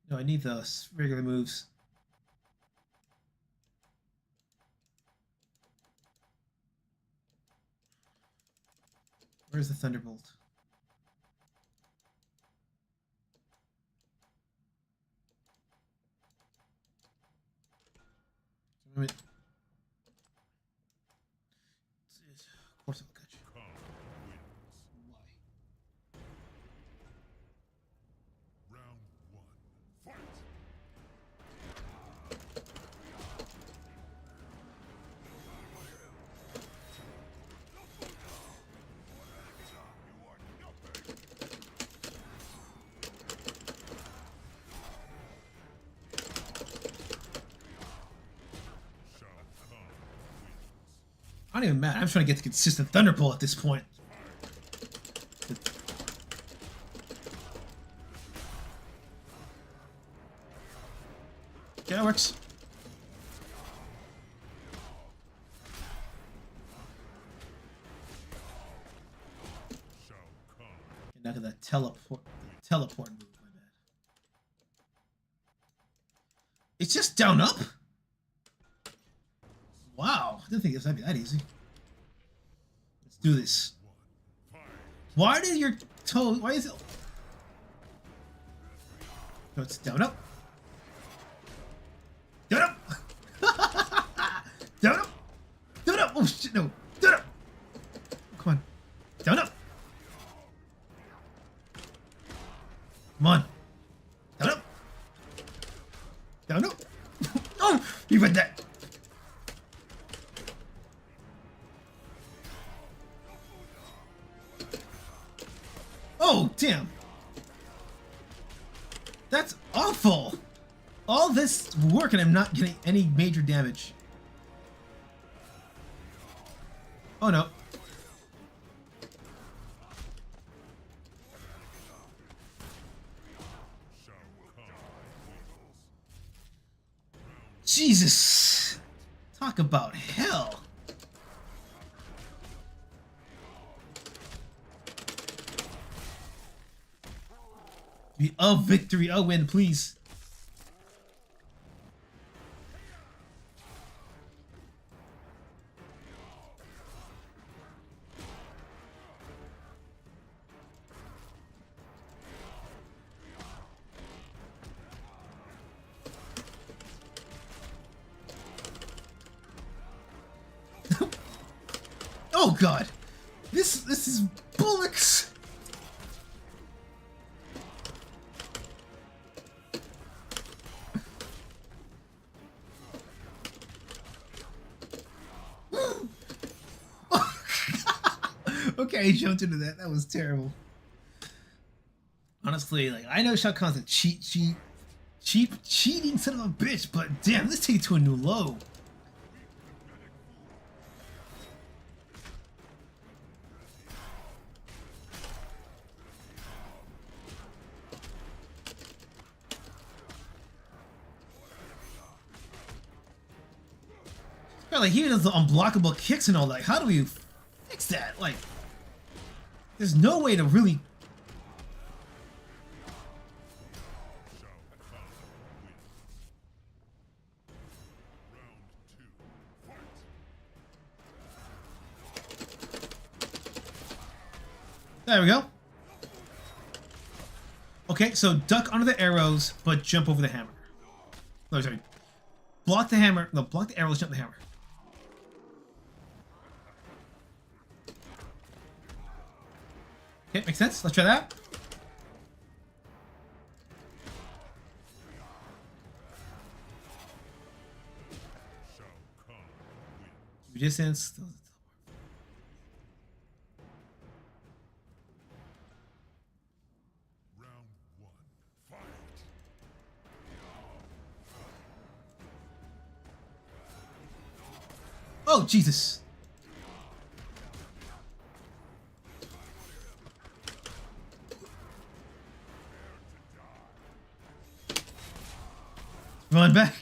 No, I need the regular moves. Where's the Thunderbolt? Of course I'll catch you. I'm not even mad. I'm trying to get the consistent Thunderbolt at this point. Okay, that works. Now to that teleport move, my bad. It's just down up? Wow, I didn't think it was gonna be that easy. Let's do this. Why did your toe? Why is it? No, it's down up. Down up. Down up. Down up. Oh shit! No. Down up. Come on. Down up. Come on. Down up. Down up. Oh, you read that. Oh, damn. That's awful. All this work and I'm not getting any major damage. Oh, no. Jesus. Talk about hell. A victory, a win, please. Oh god. This is bullocks. Okay, I jumped into that. That was terrible. Honestly, like, I know SHAO Kahn's a cheating son of a bitch, but damn, let's take it to a new low. Yeah, like, he does the unblockable kicks and all that. How do we fix that? Like, there's no way to really... There we go. Okay, so duck under the arrows, but jump over the hammer. No, sorry. Block the hammer. No, block the arrows, jump the hammer. Okay, makes sense. Let's try that. distance. Oh, Jesus. Run back.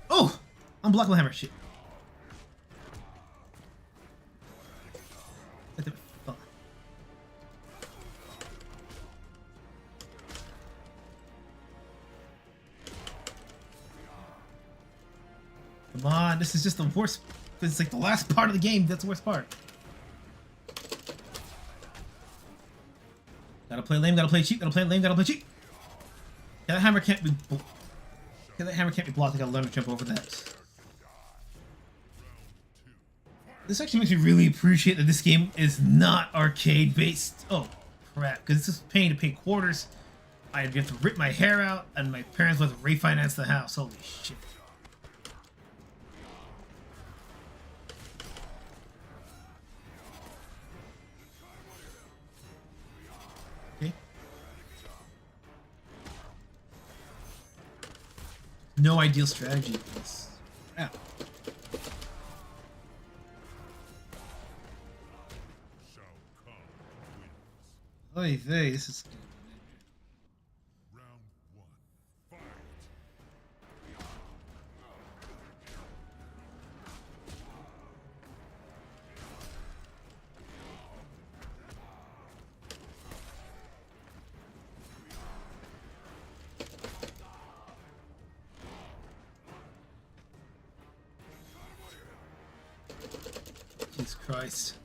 Oh, unblockable hammer. Shit. Come on, this is just the worst. It's like the last part of the game. That's the worst part. Gotta play lame. Gotta play cheap. Gotta play lame. Gotta play cheap. Yeah, that hammer can't be. Yeah, that hammer can't be blocked. I gotta learn to jump over that. This actually makes me really appreciate that this game is not arcade based. Oh crap! Because it's just paying to pay quarters. I'd have to rip my hair out, and my parents would have to refinance the house. Holy shit! Okay. No ideal strategy for this. Ow. Oy vey, this is... Round 1, fight! Jesus Christ.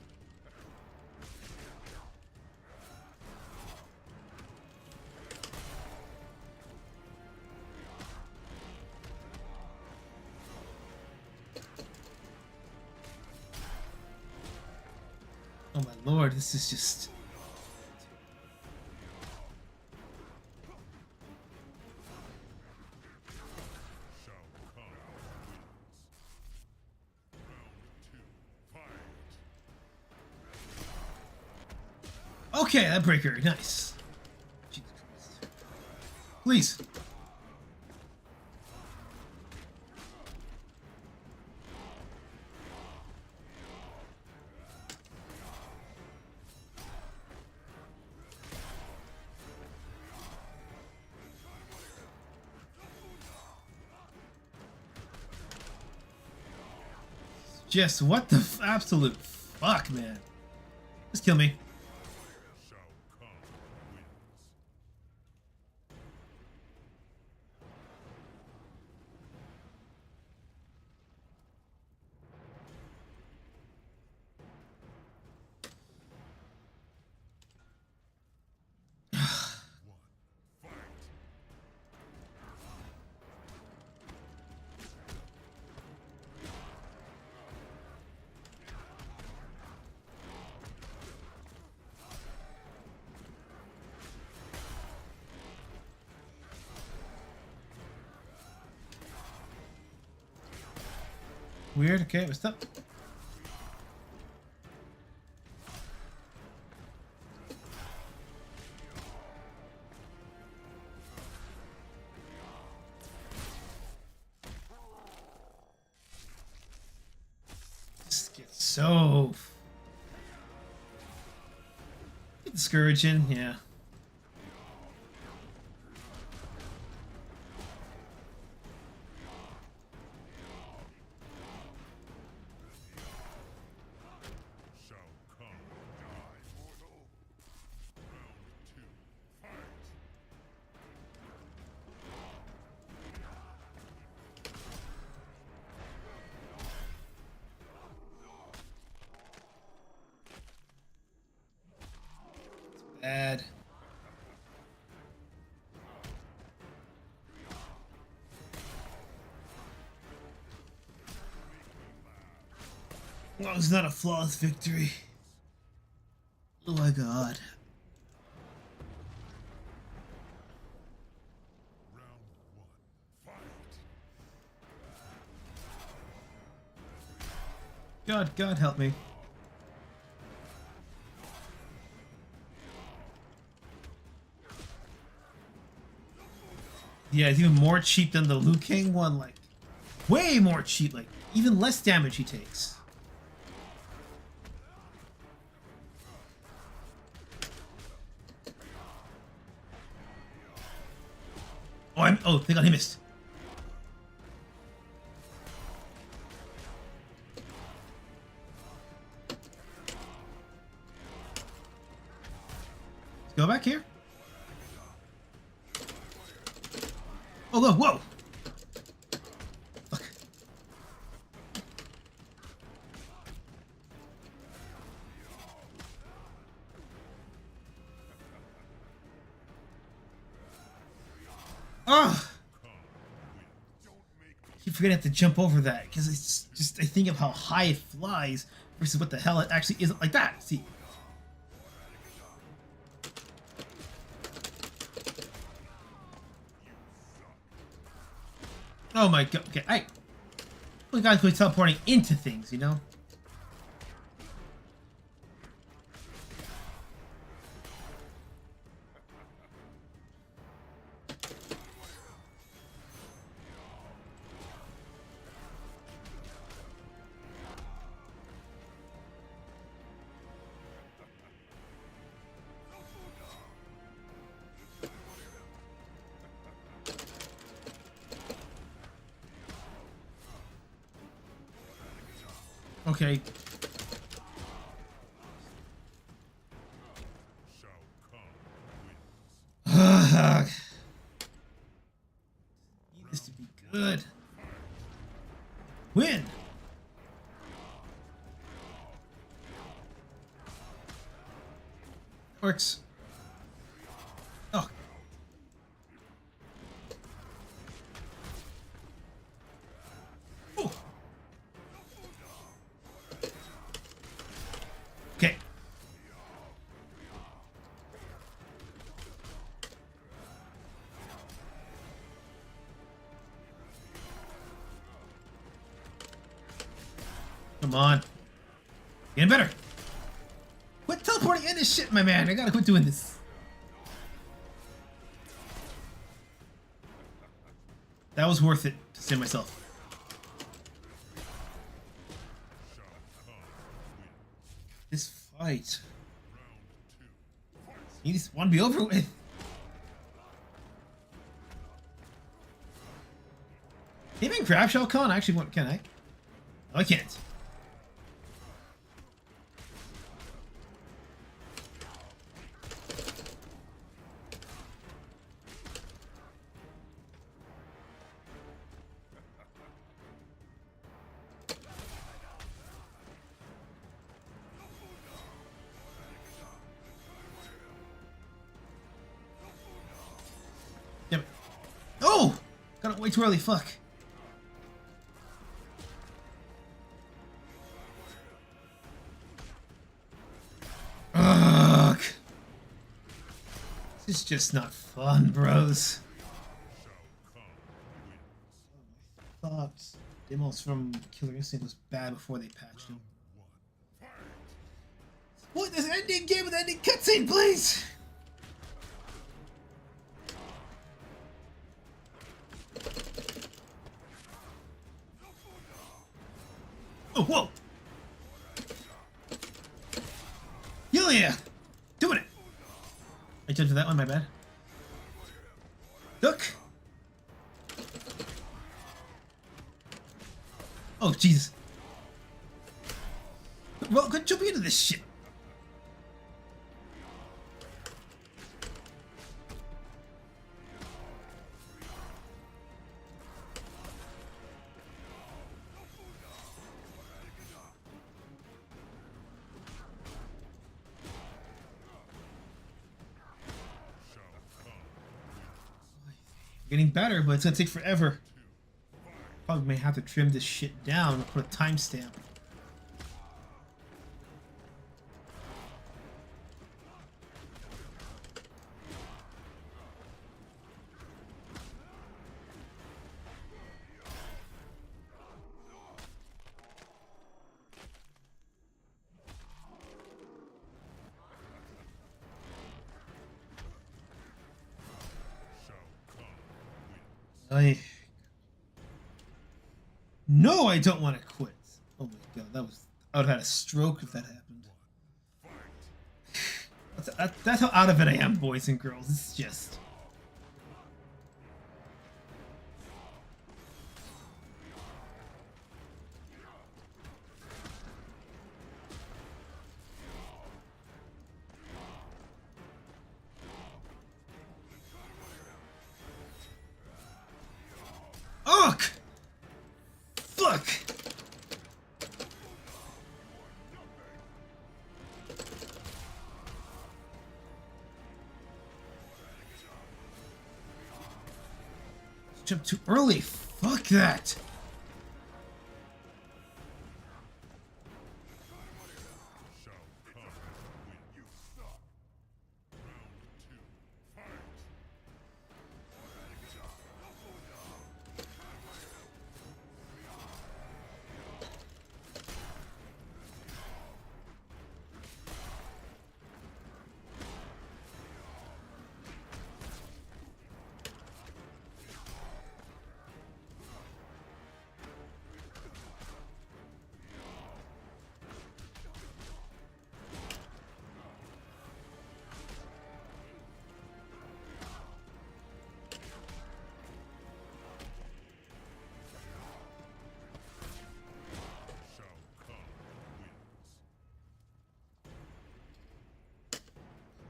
Oh my lord, this is just... SHAO KAHN wins. Round 2, fight! Okay, that breaker, nice. Jesus Christ. Please. Just what the absolute fuck, man. Just kill me. SHAO KAHN wins. Weird, okay, what's up? This gets so discouraging, yeah. SHAO KAHN die, mortal. Round 2, fight! Bad. Well, it's not a flawless victory. Oh my god. Round 1, fight! God help me. Yeah, it's even more cheap than the Liu Kang one, like, way more cheap, like, even less damage he takes. Oh, thank God he missed. Let's go back here. Oh, look, whoa! Fuck. Oh! I keep forgetting to jump over that, because it's just, I think of how high it flies versus what the hell it actually isn't like that. See? Oh my God, okay, we gotta quit teleporting into things, you know? Okay. Need this to be good. Win. Works. Oh. Oh. Okay. Come on. Getting better. Quit teleporting in this shit, my man. I gotta quit doing this. That was worth it to save myself. This fight. You just want to be over with. Can you even grab SHAO KAHN? I actually want. Can I? No, I can't. Damn it. Oh! Got it way too early, fuck. Ugh. This is just not fun, bros. I thought demos from Killer Instinct was bad before they patched them. What? This ending game with ending cutscene, please! Oh, whoa! Hell yeah! Doing it! I jumped to that one, my bad. Duck! Oh, Jesus. Well, quit jumping into this shit. Getting better, but it's gonna take forever. Probably may have to trim this shit down and put a timestamp. No, I don't want to quit. Oh my god, I would have had a stroke if that happened. That's how out of it I am, boys and girls. It's just... Ugh! Fuck! Jump too early. Fuck that.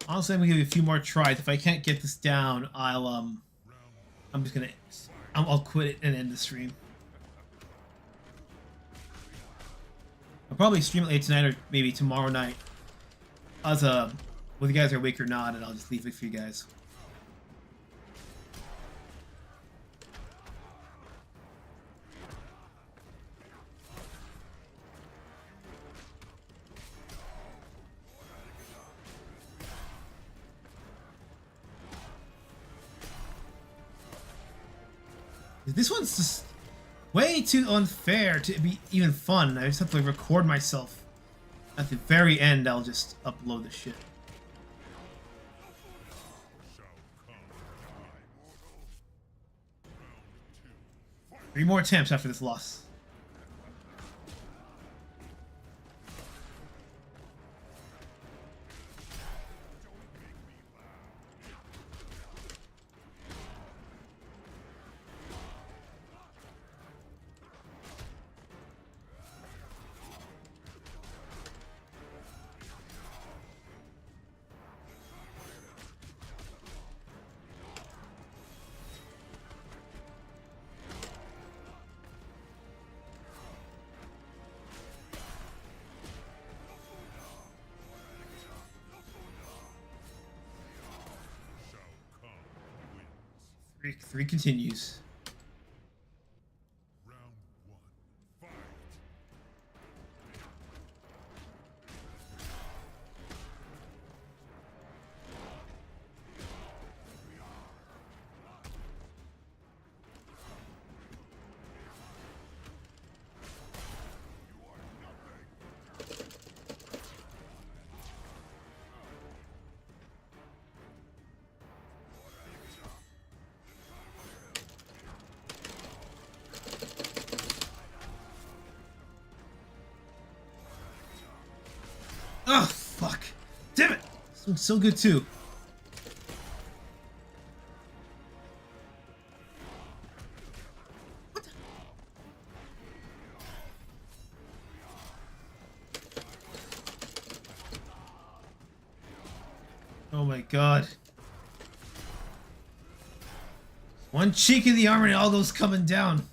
Honestly, I'm gonna give you a few more tries. If I can't get this down, I'm just gonna, I'll quit it and end the stream. I'll probably stream it late tonight or maybe tomorrow night, as whether you guys are awake or not, and I'll just leave it for you guys. This one's just way too unfair to be even fun. I just have to record myself. At the very end, I'll just upload the shit. Three more attempts after this loss. Three continues. Oh, fuck. Damn it! This one's so good, too. What the? Oh my god. One cheek in the armor and all those coming down.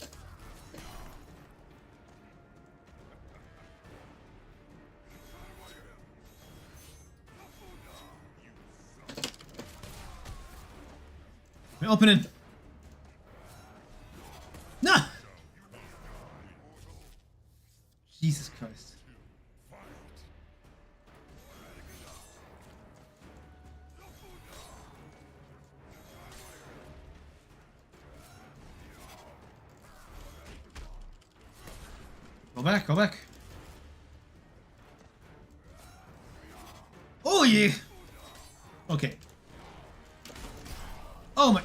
Opening. Nah. Jesus Christ. Go back, go back. Oh yeah. Okay. Oh my.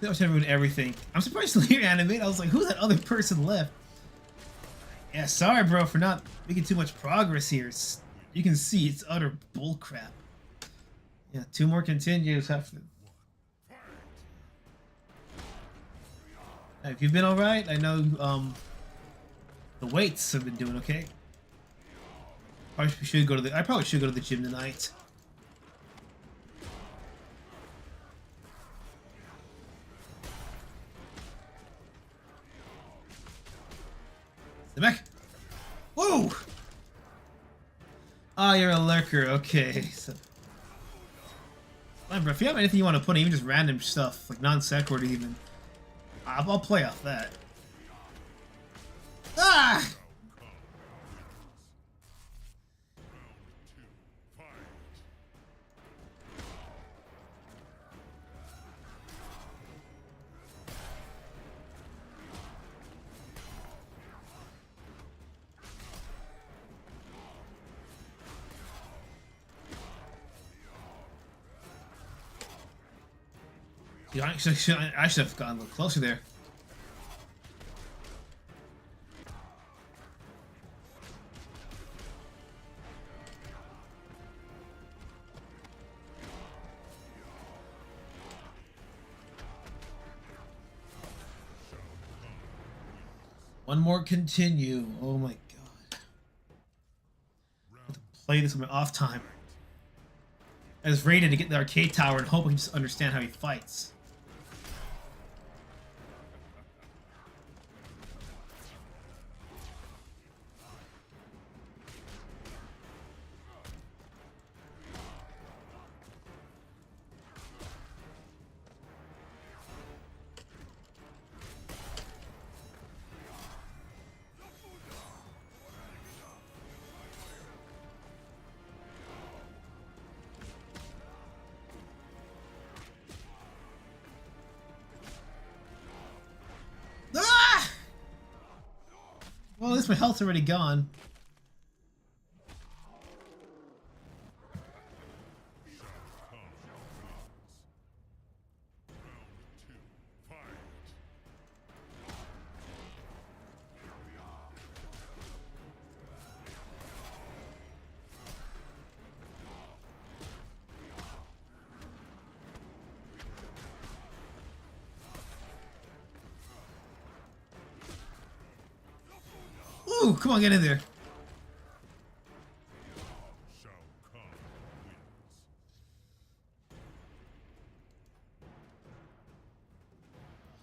That was everyone everything. I'm surprised to hear animate. I was like, who's that other person left? Yeah, sorry, bro, for not making too much progress here. You can see it's utter bullcrap. Yeah, 2 more continues after. Have you been alright? I know the weights have been doing okay. I probably should go to the gym tonight. Stay back. Whoa! Ah, you're a lurker. Okay. So, fine, bro. If you have anything you want to put in, even just random stuff, like non-sequitur even, I'll play off that. Ah! Yeah, I should have gotten a little closer there. One more continue. Oh my god. I have to play this on my off time. I just raided to get the arcade tower and hope I can just understand how he fights. Well, at least my health's already gone. Ooh, come on, get in there.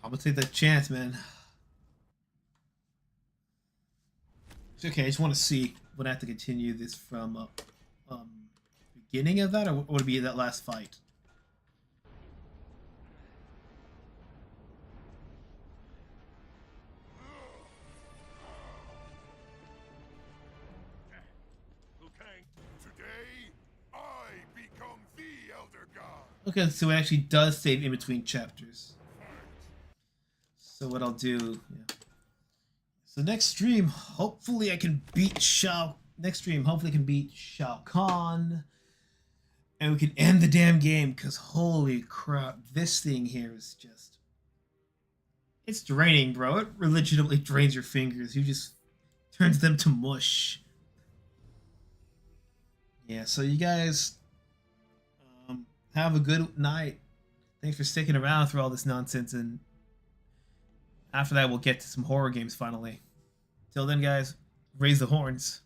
I'm gonna take that chance, man. It's okay, I just want to see when I have to continue this from beginning of that, or would it be that last fight? Okay, so it actually does save in between chapters. So what I'll do, yeah. So next stream, hopefully I can beat SHAO. Next stream, hopefully I can beat SHAO KAHN, and we can end the damn game. Cause holy crap, this thing here is just—it's draining, bro. It legitimately drains your fingers. You just turns them to mush. Yeah. So you guys. Have a good night. Thanks for sticking around through all this nonsense, and after that we'll get to some horror games finally. Till then, guys, raise the horns.